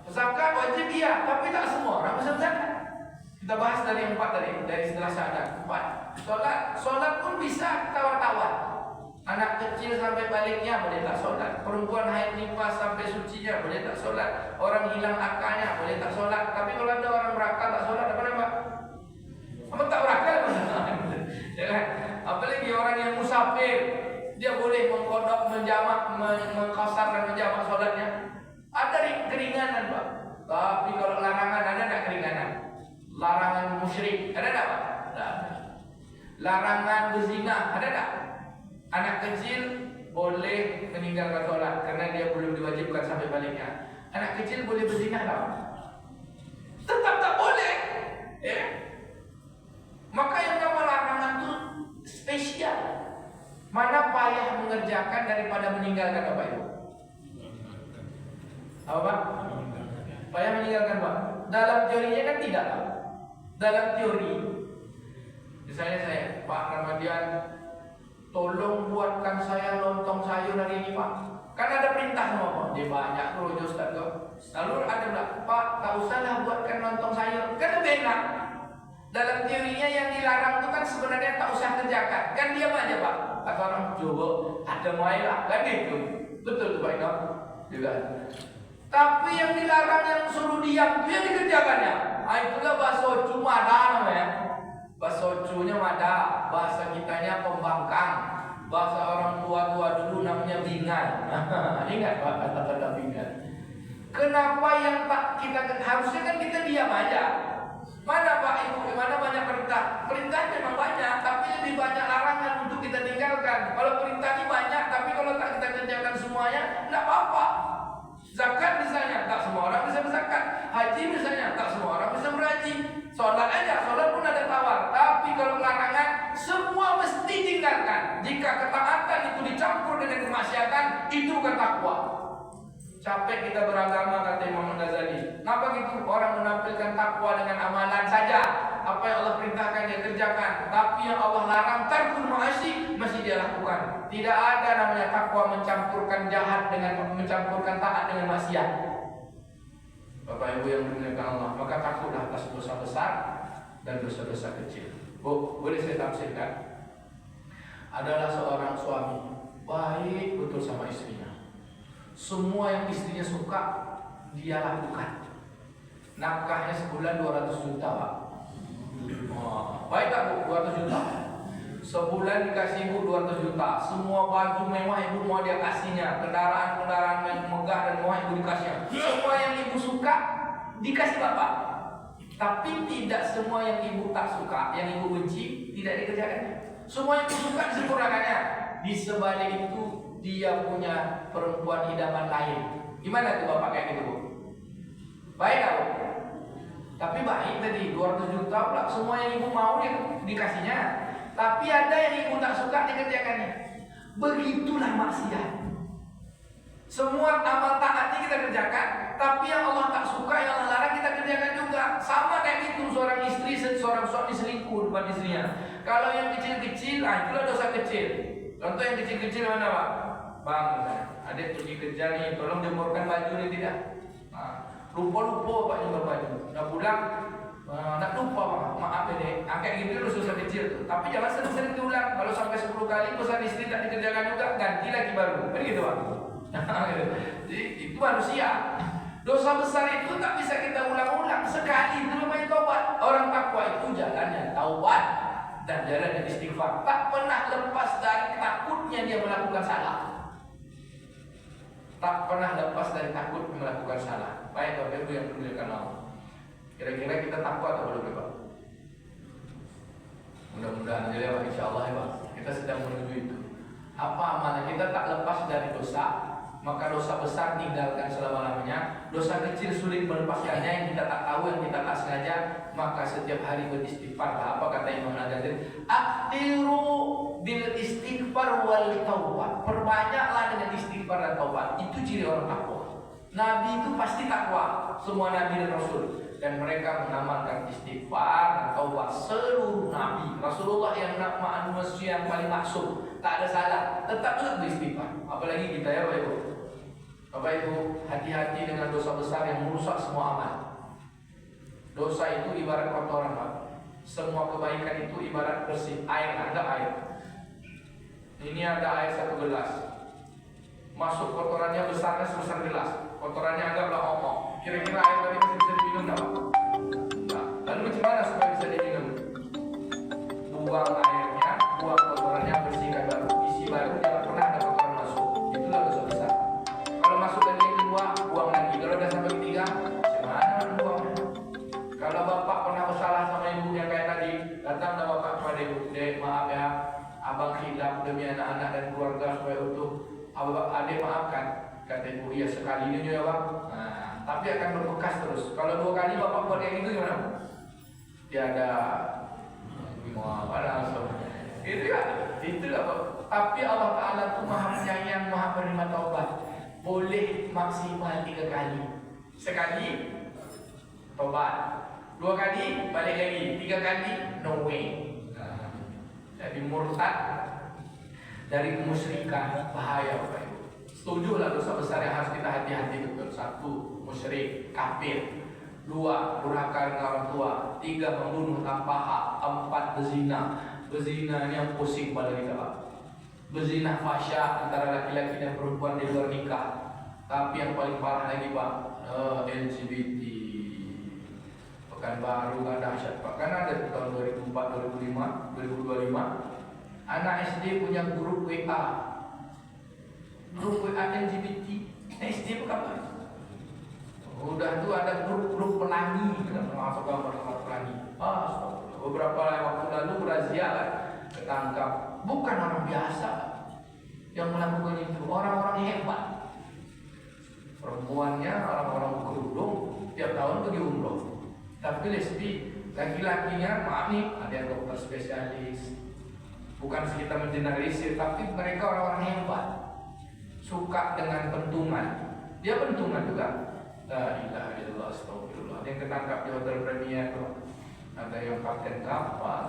zakat wajib iya, tapi tak semua orang bisa zakat. Kita bahas dari 4 tadi, dari setelah syahadat 4. Sholat pun bisa tawar-tawar. Anak kecil sampai baliknya boleh tak sholat. Perempuan haid nifas sampai sucinya boleh tak sholat. Orang hilang akalnya boleh tak sholat. Tapi kalau ada orang berakal tak sholat, apa nama? Apa tak berakal? Ya kan? Apalagi orang yang musafir, dia boleh mengkodok, menjamak, mengkosar dan menjamak sholatnya. Ada keringanan Pak. Tapi kalau larangan ada tak keringanan? Larangan musyrik ada tak Pak? Tak. Larangan berzina ada tak? Anak kecil boleh meninggalkan sholat karena dia belum diwajibkan sampai baliknya. Anak kecil boleh berzina tak? Tetap tak boleh. Ya? Maka yang nama larangan itu spesial. Mana payah mengerjakan daripada meninggalkan apa itu? Apa Pak? Payah meninggalkan Pak? Dalam teorinya kan tidak Pak. Dalam teori, misalnya saya, Pak Ramadian, tolong buatkan saya lontong sayur hari ini Pak. Kan ada perintah sama Pak. Dia banyak tuh Ustaz kok. Lalu ada bilang, Pak, tak usahlah buatkan lontong sayur. Kan lebih enak. Dalam teorinya yang dilarang itu kan sebenarnya tak usah kerjakan. Kan diam aja Pak. Kata orang coba ada mailah. Kan gitu. Betul tuh Pak Ino. Juga. Tapi yang dilarang yang suruh diam itu yang dikerjakannya. Itulah bahasa Cumada namanya. Bahasa Cunya Mada, bahasa kitanya pembangkang, bahasa orang tua-tua dulu namanya bingan. Ingat Pak kata-kata bingan. Kenapa yang tak kita harusnya kan kita diam aja. Mana Pak Ibu, mana banyak perintah? Perintah memang banyak, tapi lebih banyak larangan untuk kita tinggalkan. Kalau perintah ini banyak, tapi kalau tak kita kerjakan semuanya, tidak apa-apa. Zakat misalnya, tak semua orang bisa berzakat. Haji misalnya, tak semua orang bisa berhaji. Sholat aja, sholat pun ada tawar. Tapi kalau larangan, semua mesti tinggalkan. Jika ketaatan itu dicampur dengan kemaksiatan, itu bukan takwa. Capek kita beragama, kata Imam Ghazali. Kenapa gitu? Orang menampilkan takwa dengan amalan saja. Apa yang Allah perintahkan dia kerjakan. Tapi yang Allah larang, tarkul ma'asi, masih dia lakukan. Tidak ada namanya takwa mencampurkan jahat dengan mencampurkan taat dengan maksiat. Bapak Ibu yang dimuliakan Allah, maka takutlah atas dosa besar dan dosa-dosa kecil. Boleh saya tafsirkan? Adalah seorang suami baik betul sama istrinya. Semua yang istrinya suka dia lakukan. Nafkahnya sebulan 200 juta Pak. Baik tak Bu? 200 juta. Sebulan dikasih ibu 200 juta. Semua baju mewah ibu mau dia kasihnya. Kendaraan-kendaraan yang megah dan mewah ibu dikasihnya. Semua yang ibu suka dikasih bapak. Tapi tidak semua yang ibu tak suka, yang ibu benci tidak dikerjakannya. Semua yang ibu suka disempurnakannya. Di sebalik itu dia punya perempuan idaman lain. Gimana tuh bapak kayak gitu Bu? Baik tak Bu? Tapi baik tadi 200 juta pula. Semua yang ibu mau dia dikasihnya. Tapi ada yang ibu tak suka dikerjakannya. Begitulah maksiat. Semua amal taatnya kita kerjakan, tapi yang Allah tak suka, yang Allah larang kita kerjakan juga. Sama kayak gitu seorang istri, seorang suami selingkuh depan istrinya. Kalau yang kecil-kecil, itulah dosa kecil. Contoh yang kecil-kecil mana Pak? Bang, adik pergi kerja nih, tolong jemurkan baju nih tidak. Lupa-lupa Pak jemur baju. Udah pulang, nak lupa Pak, maaf deh. Kayak gitu dosa kecil tuh. Tapi jangan sering-sering diulang. Kalau sampai 10 kali pesan istri tak dikerjakan juga, ganti lagi baru. Begitu Pak. Jadi itu manusia. Dosa besar itu tak bisa kita ulang-ulang. Sekali itu namanya taubat. Orang takwa itu jalannya taubat dan jalannya istighfar. Tak pernah lepas dari takutnya dia melakukan salah. Tak pernah lepas dari takut melakukan salah. Baik Bapak Ibu yang dimuliakan Allah. Kira-kira kita takwa atau belum Pak? Mudah-mudahan aja ya Pak, insya Allah ya Pak. Kita sedang menuju itu. Apa amalnya? Kita tak lepas dari dosa. Maka dosa besar tinggalkan selama-lamanya. Dosa kecil sulit melepaskannya, yang kita tak tahu, yang kita tak sengaja. Maka setiap hari beristighfar. Apa kata Imam Al-Ghazali? Aktiru bil istighfar wal taubat. Perbanyaklah dengan istighfar dan taubat. Itu ciri orang takwa. Nabi itu pasti takwa. Semua Nabi dan Rasul. Dan mereka mengamalkan istighfar dan taubat. Seluruh Nabi. Rasulullah yang manusia yang paling maksum, tak ada salah, tetap juga beristighfar. Apalagi kita ya Bapak Ibu. Bapak Ibu, hati-hati dengan dosa besar yang merusak semua amal. Dosa itu ibarat kotoran Pak. Semua kebaikan itu ibarat bersih. Air, ada air. Ini ada air 1 gelas. Masuk kotorannya besarnya sebesar gelas. Kotorannya anggaplah omong. Kira-kira air tadi masih bisa diminum enggak Pak? Nah, lalu bagaimana supaya bisa diminum? Buang airnya, buang kotorannya, bersihkan baru. Isi baru, jangan pernah ada kotoran masuk. Itulah dosa besar. Kalau masuk lagi yang kedua, buang lagi. Kalau udah sampai ketiga, gimana buangnya? Kalau bapak pernah bersalah sama ibu yang kayak tadi, datanglah bapak kepada ibu, dek maaf ya, abang hilaf demi anak-anak dan keluarga supaya utuh. Adik maafkan. Kata ibu, iya sekali ini ya Bang. Nah, tapi akan berbekas terus. Kalau 2 kali bapak buat kayak gitu gimana? Dia ada langsung. Itu lah Pak. Tapi Allah Ta'ala itu maha penyayang, maha penerima taubat. Boleh maksimal 3 kali. Sekali taubat, 2 kali balik lagi, 3 kali no way. Nah, jadi murtad dari kemusyrikan bahaya Bapak Ibu. Setujulah dosa besar yang harus kita hati-hati betul. 1, musyrik, kafir. 2, durhaka dengan orang tua. 3, membunuh tanpa hak. 4, berzina. Berzina ini yang pusing pada kita Pak. Berzina fahsya antara laki-laki dan perempuan di luar nikah. Tapi yang paling parah lagi Pak, LGBT. Pekanbaru kan dahsyat Pak. Kan ada tahun 2004, 2005, 2025. Anak SD punya grup WA. Grup WA LGBT. SD apa? Udah tuh ada grup pelangi, masuk gambar pelangi. Beberapa waktu lalu berazia kan, ketangkap. Bukan orang biasa yang melakukan itu, orang-orang hebat. Perempuannya orang-orang kerudung, tiap tahun pergi umroh. Tapi lesbi, laki-lakinya maaf nih, ada yang dokter spesialis. Bukan kita mengeneralisir, tapi mereka orang-orang hebat. Suka dengan pentungan. Dia pentungan juga. La ilaha illallah, astagfirullah. Ada yang ketangkap di hotel Premier, ada yang kapten kapal.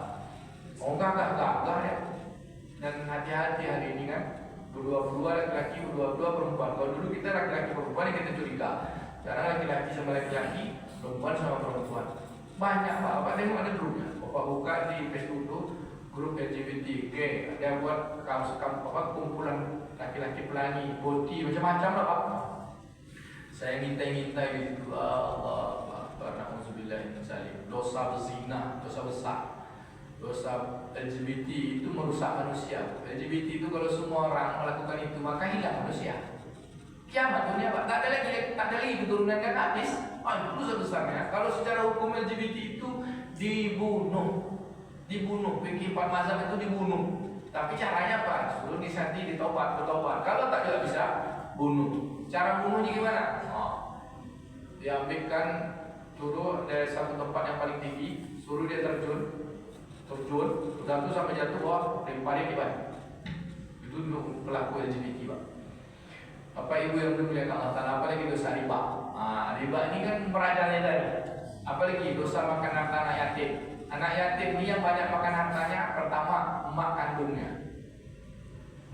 Oh gagah ya. Dan hati-hati hari ini kan, berdua-dua laki-laki, berdua-dua perempuan. Kalau dulu kita laki-laki perempuan yang kita curiga. Sekarang laki-laki sama laki-laki, perempuan sama perempuan. Banyak Pak, ada yang ada grupnya. Bapak buka di Facebook itu grup LGBT, dia buat kumpulan laki-laki pelangi, boti, macam-macam lah Pak. Saya ngintai-ngintai di situ, Allah Akbar, na'udzubillah min dzalik. Dosa berzina, dosa besar. Dosa LGBT itu merusak manusia. LGBT itu kalau semua orang melakukan itu maka hilang manusia. Kiamat dunia Pak, tak ada lagi keturunan yang habis. Itu dosa besarnya. Kalau secara hukum LGBT itu dibunuh, fikih empat mazhab itu dibunuh. Tapi caranya apa? Suruh disati, bertobat. Kalau tak juga bisa bunuh. Cara bunuhnya gimana? Diambilkan suruh dari satu tempat yang paling tinggi, suruh dia terjun, udah tuh sampai jatuh bawah, lemparin di bawah. Itu untuk pelaku LGBT Pak. Bapak Ibu yang dimuliakan Allah Ta'ala, apalagi dosa riba. Riba ini kan merajalela tadi. Apalagi dosa makan harta anak yatim. Anak yatim ini yang banyak makan hartanya, pertama emak kandungnya.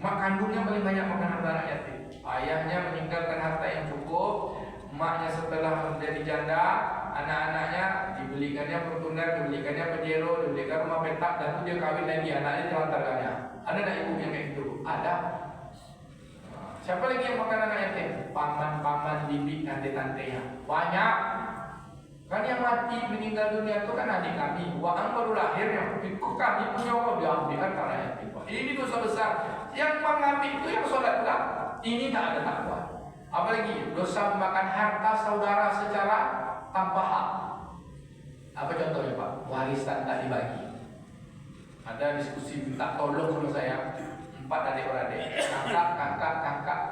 Emak kandungnya paling banyak makan harta anak yatim. Ayahnya meninggalkan harta yang cukup, emaknya setelah menjadi janda, anak-anaknya dibelikannya Fortuner, dibelikannya Pajero, dibelikan rumah petak, dan itu dia kawin lagi, anaknya telantarkannya. Ada tak ibu yang kayak gitu? Ada. Siapa lagi yang makan anak yatim? Paman-paman, bibi, tante-tantenya. Banyak. Kan yang mati meninggal dunia itu kan adik kami. Wa'ang baru lahirnya. Kami punya Allah diambilkan karena yatim. Ini dosa besar. Yang mengambil itu yang sholat lah. Ini tak ada takwa. Apalagi dosa memakan harta saudara secara tanpa hak. Apa contohnya Pak? Warisan tak dibagi. Ada diskusi minta tolong sama saya. 4 adik-beradik, kakak,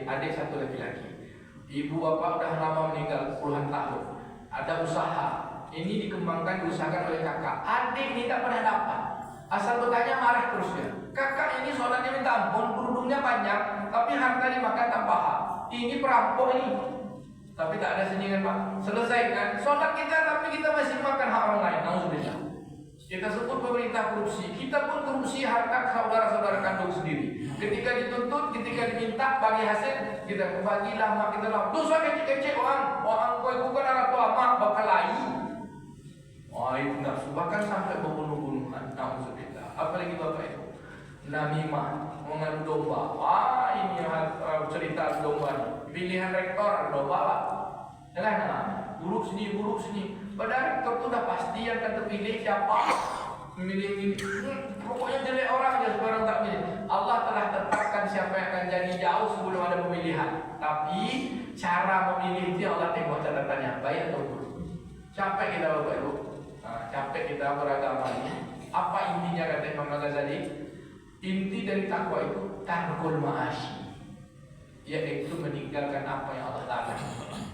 adik satu laki-laki. Ibu bapak udah lama meninggal puluhan tahun. Ada usaha, ini dikembangkan, diusahakan oleh kakak. Adik ini tak pernah dapat. Asal bertanya marah terus dia. Kakak ini sholatnya minta ampun, kerudungnya panjang, tapi harta dimakan tanpa hak. Ini perampok ini. Tapi tak ada sendirian Pak. Selesaikan sholat kita, tapi kita masih makan hak orang lain. Nauzubillah. Kita sebut pemerintah korupsi, kita pun korupsi harta saudara-saudara kandung sendiri. Ketika dituntut, ketika diminta bagi hasil, kita bagilah mak kita lah. Dosa kecil-kecil orang kau itu kan orang tua mak bakal lain. Itu nafsu, bahkan sampai membunuh-bunuhan. Nauzubillah. Apalagi bapak itu namimah, mengadu domba. Ini cerita domba ini. Pilihan rektor domba Pak. Buruk sini. Padahal rektor itu udah pasti yang akan terpilih siapa. Memilih ini. Pokoknya jelek orang aja sekarang tak pilih. Allah telah tetapkan siapa yang akan jadi jauh sebelum ada pemilihan. Tapi cara memilih itu Allah tengok catatannya baik atau buruk. Capek kita Bapak Ibu. Capek kita beragama ini. Apa intinya kata Imam Ghazali? Inti dari takwa itu tarkul ma'asyi, yaitu meninggalkan apa yang Allah larang.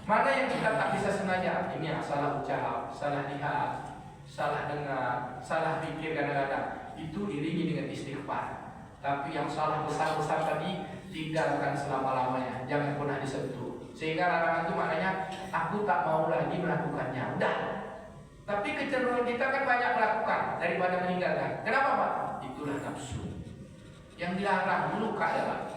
Mana yang kita tak bisa sengaja, ini salah ucap, salah lihat, salah dengar, salah pikir kadang-kadang, itu diiringi dengan istighfar. Tapi yang salah besar-besar tadi tinggalkan selama-lamanya, jangan pernah disentuh. Sehingga larangan itu maknanya aku tak mau lagi melakukannya. Udah. Tapi kecenderungan kita kan banyak melakukan daripada meninggalkan. Kenapa Pak? Itulah nafsu. Yang dilarang dulu adalah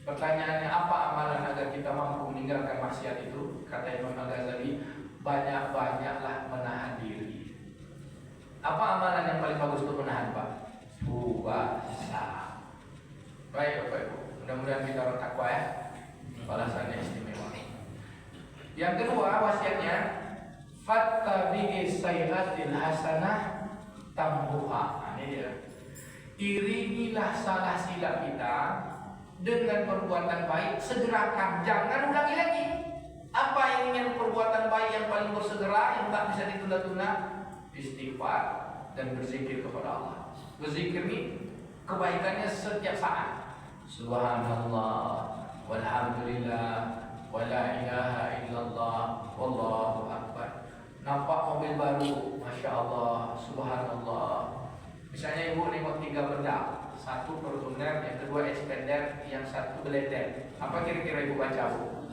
pertanyaannya apa amalan agar kita mampu meninggalkan maksiat itu? Kata Imam Al-Ghazali, banyak-banyaklah menahan diri. Apa amalan yang paling bagus untuk menahan Pak? Puasa. Baik Bapak Ibu, mudah-mudahan kita orang takwa ya. Balasannya istimewa. Yang kedua wasiatnya, fattabi'i sayyi'atil hasanah tambuha. Ini dia. Iringilah salah silap kita dengan perbuatan baik, segerakan, jangan ulangi lagi. Apa ini perbuatan baik yang paling bersegera, yang tak bisa ditunda-tunda? Istighfar dan berzikir kepada Allah. Berzikir ini kebaikannya setiap saat. Subhanallah, walhamdulillah, wala ilaha illallah, wallahu akbar. Nampak mobil baru, Masya Allah, Subhanallah. Misalnya ibu nengok 3 benda, satu Fortuner, yang kedua Expander, yang satu Blender. Apa kira-kira ibu baca Bu?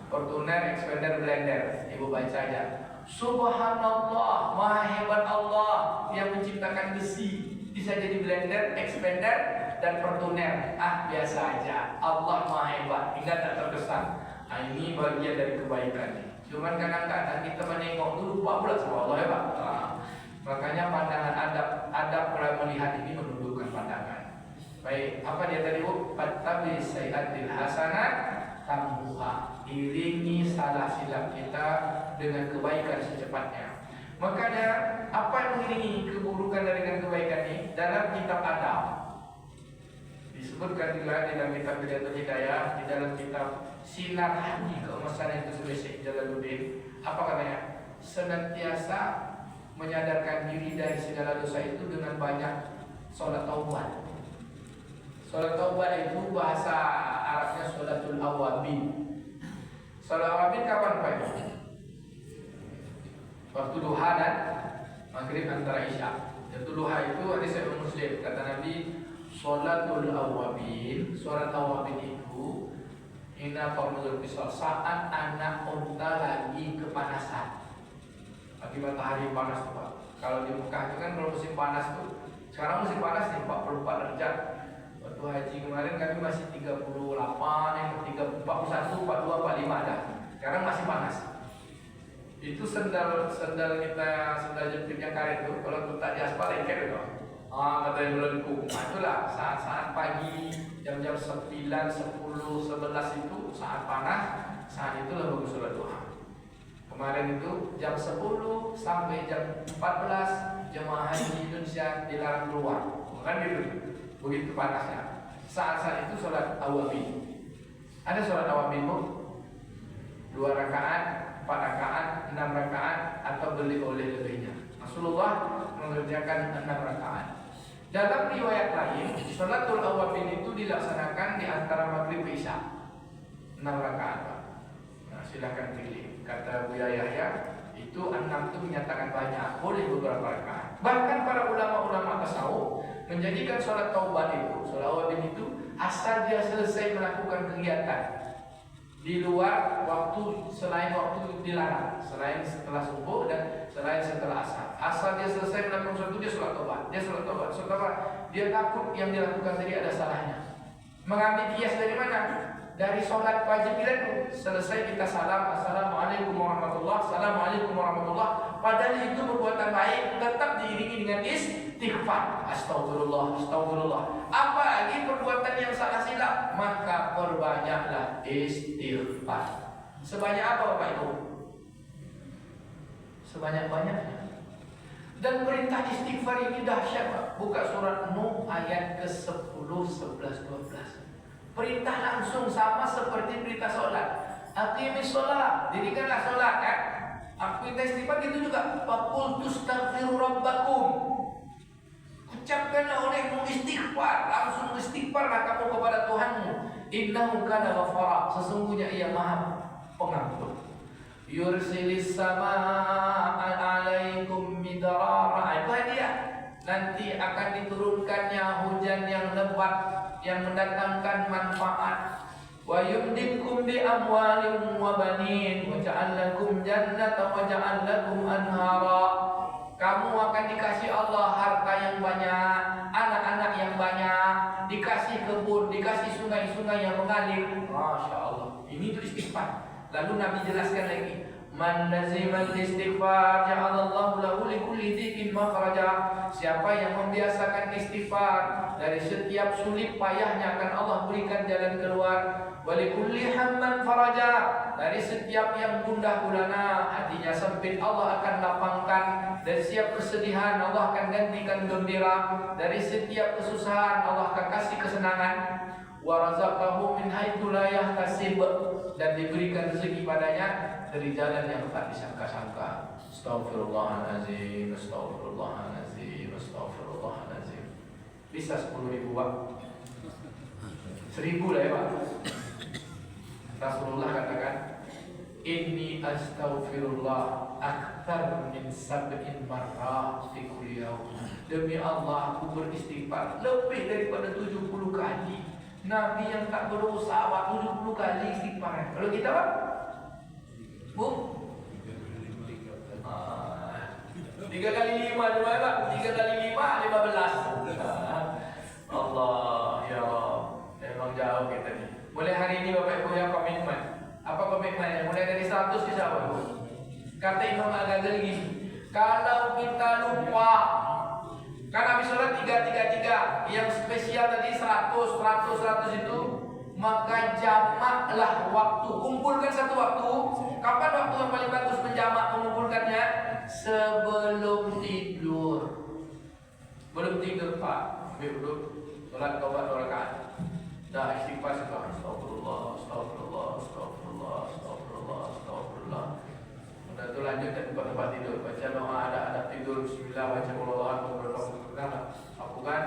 Fortuner, Expander, Blender. Ibu baca aja. Subhanallah, maha hebat Allah yang menciptakan besi. Bisa jadi Blender, Expander, dan Fortuner. Biasa aja. Allah maha hebat, hingga tak terkesan. Ini bagian dari kebaikan. Cuman kadang-kadang kita menengok dulu, lupa pula sama Allah ya Pak. Makanya pandangan adab melihat ini menundukkan pandangan. Baik, apa dia tadi Bu? Fattabi sayyi'atil hasanat tambuha. Iringi salah silap kita dengan kebaikan secepatnya. Makanya apa yang mengiringi keburukan dengan kebaikan ini? Dalam kitab adab disebutkan juga di dalam kitab Bidayatul Hidayah, di dalam kitab Sinar Haji Keemasan itu Syekh Jalaluddin. Apa katanya? Senantiasa menyadarkan diri dari segala dosa itu dengan banyak sholat taubat. Sholat taubat itu bahasa Arabnya sholatul awabin. Sholat awabin kapan Pak? Waktu duha dan maghrib antara isya. Waktu duha itu hadis Sahih Muslim, kata Nabi, sholatul awabin. Sholat awabin itu ina formulur pisau saat anak unta lagi kepanasan. Lagi matahari panas tuh Pak. Kalau di Mekah itu kan kalau musim panas tuh. Sekarang musim panas nih 44 derajat. Waktu haji kemarin kami masih 38, 41, 42, 45 ada. Sekarang masih panas. Itu sendal kita, sendal jepitnya karet tuh. Kalau letak di aspal lengket itu. Matahari melengkung. Nah, itulah saat-saat pagi jam-jam 9, 10, 11 itu saat panas. Saat itulah bagus sholat duha. Kemarin itu jam 10 sampai jam 14 jemaah haji Indonesia dilarang keluar. Kan gitu. Begitu panasnya. Saat-saat itu sholat awabin. Ada sholat awabin Bu? 2 rakaat, 4 rakaat, 6 rakaat atau beli oleh lebihnya. Rasulullah mengerjakan 6 rakaat. Dalam riwayat lain, sholatul awabin itu dilaksanakan di antara maghrib ke isya. 6 rakaat Pak. Nah, silakan pilih. Kata Buya Yahya, itu 6 itu menyatakan banyak, boleh beberapa rakaat. Bahkan para ulama-ulama tasawuf menjadikan sholat taubat itu, sholat awabin itu, asal dia selesai melakukan kegiatan di luar waktu, selain waktu dilarang, selain setelah subuh dan selain setelah asar. Asal dia selesai melakukan sesuatu, dia sholat taubat. Dia sholat taubat. Sholat taubat. Dia takut yang dilakukan tadi ada salahnya. Mengambil kias dari mana? Dari sholat wajib itu. Selesai kita salam, assalamualaikum warahmatullah, assalamualaikum warahmatullah. Padahal itu perbuatan baik, tetap diiringi dengan istighfar. Astagfirullah, astagfirullah. Apalagi perbuatan yang salah silap, maka perbanyaklah istighfar. Sebanyak apa Bapak Ibu? Sebanyak-banyaknya. Dan perintah istighfar ini dahsyat Pak. Buka surat Nuh ayat ke-10, 11, 12. Perintah langsung sama seperti perintah sholat. Aqimis sholat, dirikanlah sholat kan. Perintah istighfar gitu juga. Faqul tustaghfiru rabbakum. Ucapkanlah olehmu istighfar, langsung istighfarlah kamu kepada Tuhanmu. Innahu kana ghafara, sesungguhnya Ia Maha Pengampun. Yursilis samaa 'alaikum midrara. Itu hadiah. Nanti akan diturunkannya hujan yang lebat yang mendatangkan manfaat. Wa yumditkum bi amwalin wa banin wa ja'al lakum jannatan wa ja'al lakum anhara. Kamu akan dikasih Allah harta yang banyak, anak-anak yang banyak, dikasih kebun, dikasih sungai-sungai yang mengalir. Masya Allah. Ini itu istighfar. Lalu Nabi jelaskan lagi, man lazimal istighfar ja'alallahu lahu likulli dhikin makhraja. Siapa yang membiasakan istighfar, dari setiap sulit payahnya akan Allah berikan jalan keluar. Wa likulli hamman faraja. Dari setiap yang gundah gulana, hatinya sempit, Allah akan lapangkan. Dari setiap kesedihan, Allah akan gantikan gembira. Dari setiap kesusahan, Allah akan kasih kesenangan. Wa razaqahu min haitsu la yahtasib, dan diberikan rezeki padanya dari jalan yang tak disangka-sangka. Astaghfirullahalazim, astaghfirullahalazim, astaghfirullahalazim. Bisa 10.000 Pak. 1.000 lah ya Pak. Rasulullah katakan, inni astaghfirullah akthar min 7 marrah fi kulli yaum. Demi Allah, aku beristighfar lebih daripada 70 kali. Nabi yang tak berdosa 70 kali istighfar. Kalau kita Pak, Bu, 3 kali 5 coba ya Pak. 3 kali 5, 15. Allah ya Allah. Memang jauh kita nih. Mulai hari ini Bapak Ibu yang komitmen. Apa komitmennya? Mulai dari 100 bisa Bapak Ibu. Kata Imam Al-Ghazali gini, kalau kita lupa, kan habis sholat 3, 3, 3. Yang spesial tadi 100 itu maka jamaklah waktu. Kumpulkan satu waktu. Kapan waktu yang paling bagus menjamak mengumpulkannya? Sebelum tidur. Belum tidur Pak, ambil duduk, sholat taubat 2 rakaat. Dah istighfar sudah. Astagfirullah, astagfirullah, astagfirullah, astagfirullah, astagfirullah. Udah tu lanjut ke tempat tidur. Baca doa ada tidur. Bismillah, baca Allah, beberapa aku kan.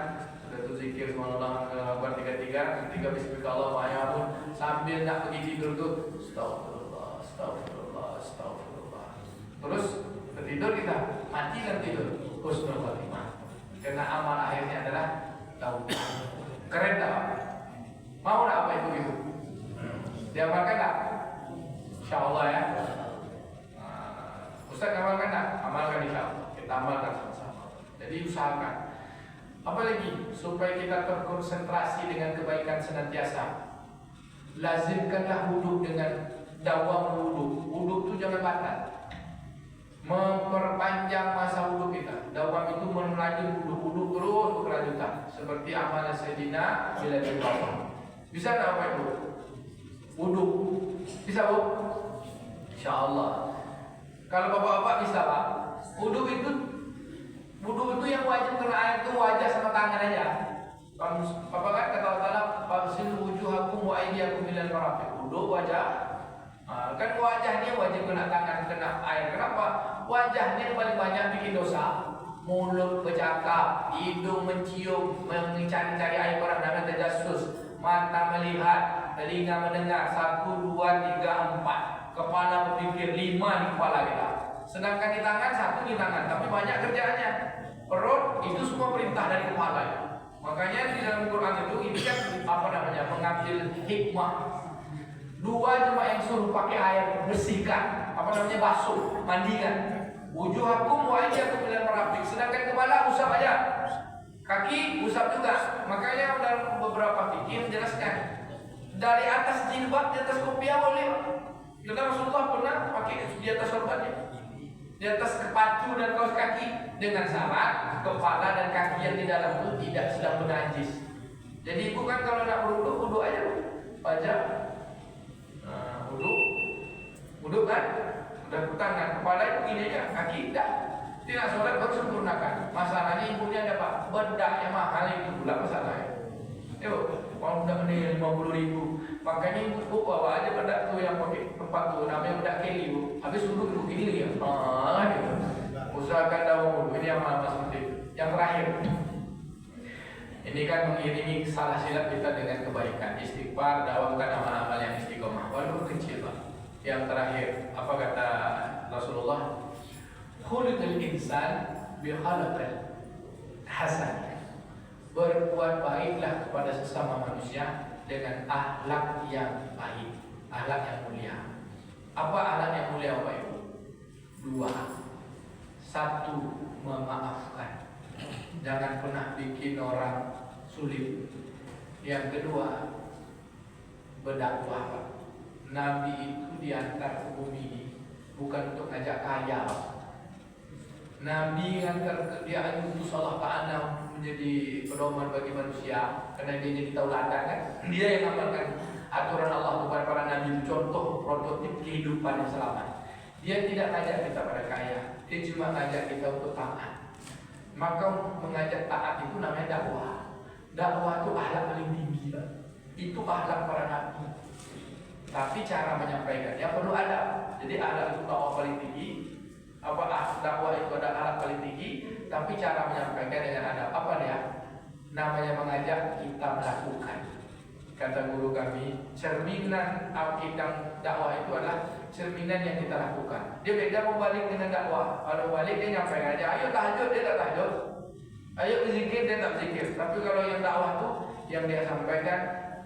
Udah tu zikir subhanallah, lakukan 3 bismillah Allah ma'ayamun. Sambil nak pergi tidur tu astagfirullah, astagfirullah, astagfirullah. Terus tertidur kita, mati dan tidur. Husnul khatimah. Karena amal akhirnya adalah taubat. Keren tak Pak? Mau tak apa itu ibu? Diamalkan tak? InsyaAllah ya. Ustaz amalkan tak? Amalkan insyaAllah. Kita amalkan sama-sama. Jadi usahakan. Apalagi supaya kita terkonsentrasi dengan kebaikan senantiasa. Lazimkanlah wudhu dengan dawam wudhu. Wudhu itu jangan batal. Memperpanjang masa wudhu kita. Dawam itu melanjut wudhu terus berkelanjutan. Seperti amalan Sayyidina Bilal bin Rabah. Bisa tak apa itu? Wudhu. Bisa Bu? InsyaAllah. Kalau bapak-bapak bisa Pak. Wudhu itu yang wajib kena air itu wajah sama tangan aja. Bapak kan kata Allah, "Fagsilu wujuhakum wa aydiyakum ilal marafiq." Wudhu wajah. Kan wajahnya wajib kena tangan, kena air. Kenapa? Wajahnya paling banyak bikin dosa. Mulut bercakap, hidung mencium, mencari-cari air orang dan terjasus, mata melihat, telinga mendengar, 1, 2, 3, 4, kepala berpikir, 5 di kepala kita. Sedangkan di tangan 1 di tangan, tapi banyak kerjaannya. Perut itu semua perintah dari kepala. Makanya di dalam Quran itu ini kan mengambil hikmah. 2 cuma yang suruh pakai air, bersihkan, basuh, mandikan. Wujuhakum wa aydiyakum ilal marafiq. Sedangkan kepala usap aja. Kaki usap juga. Makanya dalam beberapa fikih menjelaskan dari atas jilbab, di atas kopiah boleh. Karena Rasulullah pernah pakai di atas sorbannya, di atas kepacu dan kaos kaki, dengan syarat kepala dan kaki yang di dalam itu tidak sedang bernajis. Jadi bukan kalau nak berwudu, wudu aja wajah, wudu kan, udah tangan, kepala itu gini aja, kaki tidak. Tidak sholat baru sempurnakan. Masalahnya ibunya ada Pak, bedak yang mahal itu pula masalahnya. Yuk, kalau udah mending 50.000, makanya ibu bawa aja bedak tuh yang pakai tempat tuh, namanya bedak Kelly Bu. Habis duduk gini ya, gitu. Usahakan dahulu, ini yang mas penting. Yang terakhir, ini kan mengiringi salah silap kita dengan kebaikan. Istighfar, dawamkan amal-amal yang istiqomah, walaupun kecil Pak. Yang terakhir, apa kata Rasulullah? Khuliqal insan bi khalaqil hasan. Berbuat baiklah kepada sesama manusia dengan akhlak yang baik, akhlak yang mulia. Apa akhlak yang mulia Bapak Ibu? 2. 1, memaafkan. Jangan pernah bikin orang sulit. Yang kedua, berdakwah. Nabi itu diantar ke bumi ini bukan untuk ngajak kaya. Nabi dia utus Allah Ta'ala menjadi pedoman bagi manusia, karena dia jadi tauladan kan. Dia yang mengamalkan aturan Allah kepada para nabi itu, contoh prototip kehidupan yang selamat. Dia tidak ngajak kita pada kaya, dia cuma ngajak kita untuk taat. Maka mengajak taat itu namanya dakwah. Dakwah itu akhlak paling tinggi, itu akhlak para nabi. Tapi cara menyampaikannya perlu adab. Jadi akhlak itu dakwah paling tinggi. Dakwah itu ada alat paling tinggi, tapi cara menyampaikan dengan adab. Apa dia? Namanya mengajak kita melakukan. Kata guru kami, cerminan akidah dakwah itu adalah cerminan yang kita lakukan. Dia beda membalik dengan dakwah. Kalau balik dia nyampaikan aja, ayo tahajud, dia tak tahajud. Ayo berzikir, dia tak berzikir. Tapi kalau yang dakwah itu, yang dia sampaikan,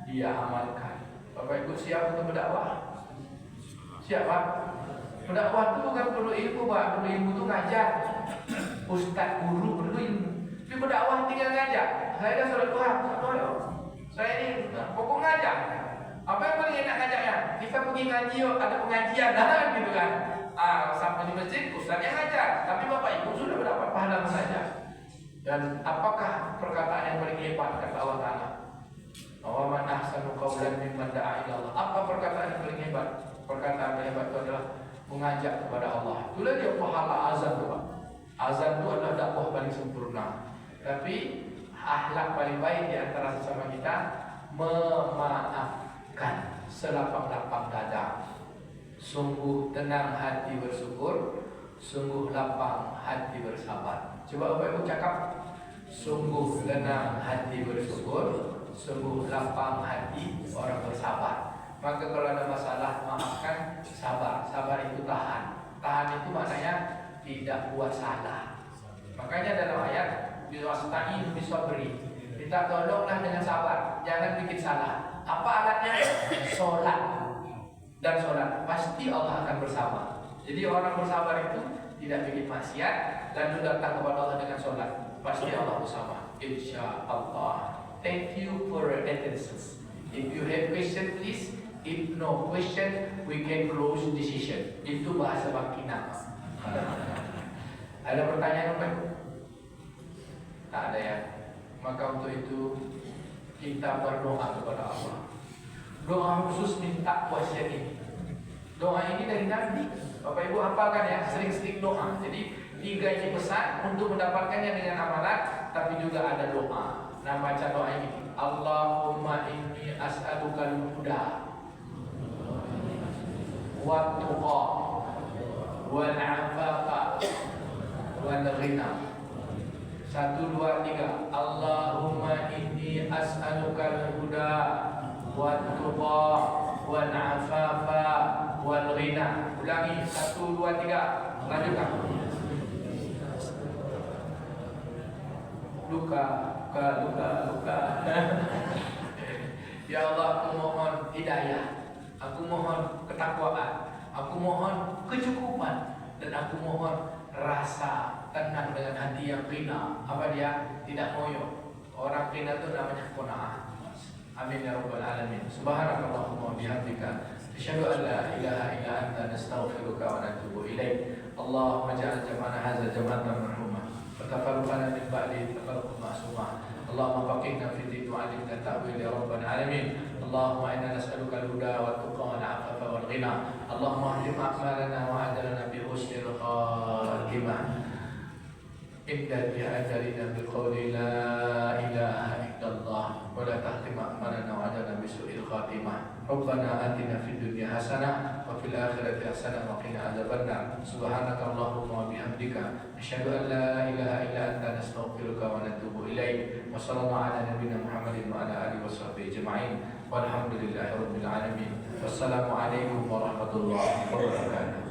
dia amalkan. Bapak Ibu siap untuk berdakwah? Siap Pak? Berdakwah itu bukan perlu ilmu Pak, perlu ilmu itu ngajar. Ustaz, guru perlu ilmu. Tapi berdakwah tinggal ngajar. Saya dah sholat duha, saya ini pokok ngajar. Apa yang paling enak ngajarnya? Kita pergi ngaji, ada pengajian, gitu kan? Sampai di masjid, ustaz yang ngajar. Tapi Bapak Ibu sudah berdapat pahala mengajar. Dan apakah perkataan yang paling hebat kata Allah Ta'ala? Wa man ahsanu qawlan mimman da'a ila Allah. Apa perkataan yang paling hebat? Perkataan yang hebat itu adalah mengajak kepada Allah. Itulah dia pahala azan tu, Pak. Azan itu adalah dakwah paling sempurna. Tapi akhlak paling baik di antara sesama kita memaafkan selapang-lapang dada. Sungguh tenang hati bersyukur, sungguh lapang hati bersabar. Coba Bapak Ibu cakap, sungguh tenang hati bersyukur, sungguh lapang hati orang bersabar. Maka kalau ada masalah, maafkan, sabar. Sabar itu tahan. Tahan itu maknanya tidak buat salah. Makanya dalam ayat wasta'inu bisabri, minta tolonglah dengan sabar, jangan bikin salah. Apa alatnya? Sholat. Dan sholat pasti Allah akan bersama. Jadi orang bersabar itu tidak bikin maksiat, lalu datang kepada Allah dengan sholat, pasti Allah bersama, insya Allah. Thank you for your attention. If you have question, please. If no question, we can close decision. Itu bahasa Bangkina. Ada pertanyaan apa? Tak ada ya. Maka untuk itu kita berdoa kepada Allah. Doa khusus minta wasiat ini. Doa ini dari Nabi. Bapak Ibu hafalkan ya, sering-sering doa. Jadi 3 ini pesan untuk mendapatkannya dengan amalan, tapi juga ada doa. Nah, baca doa ini. Allahumma inni as'aluka al-huda wa tuqa wal 'afafa wal ghina. 1, 2, 3. Allahumma inni as'aluka al-huda wa tuqa wal 'afafa wal ghina. Ulangi 1, 2, 3. Lanjutkan. Luka. Ya Allah, aku mohon hidayah, aku mohon ketakwaan, aku mohon kecukupan, dan aku mohon rasa tenang dengan hati yang qina. Apa dia? Tidak ngoyo. Orang qina itu namanya qanaah. Amin ya rabbal alamin. Subhanakallahumma wa bihamdika, asyhadu an la ilaha illa anta, nastaghfiruka wa natubu ilaik. Allahumma ja'al jam'ana hadza jam'atan marhumah, wa tafarruqana min ba'di tafarruqan ma'sumah. Allahumma faqihna fi din wa 'allimna ta'wil ya rabbal alamin. Allahumma inna nas'aluka al-huda wa tuqa wal 'afafa wal ghina. Allahumma ahdim a'malana wa ajrana bi husnil khatimah. Inna bi ajalina bi qawli la ilaha illallah wa la tahtim a'malana wa ajrana bi su'il khatimah. Rabbana atina fid dunya hasanah wa fil akhirati hasanah wa qina adzabannar. Subhanaka Allahumma wa bihamdika, asyhadu an la ilaha illa anta, nastaghfiruka wa natubu ilaik. Wa sallallahu ala nabiyyina Muhammadin wa ala alihi washabbihi ajma'in. Walhamdulillahi rabbil alamin. Wassalamu alaikum warahmatullahi wabarakatuh.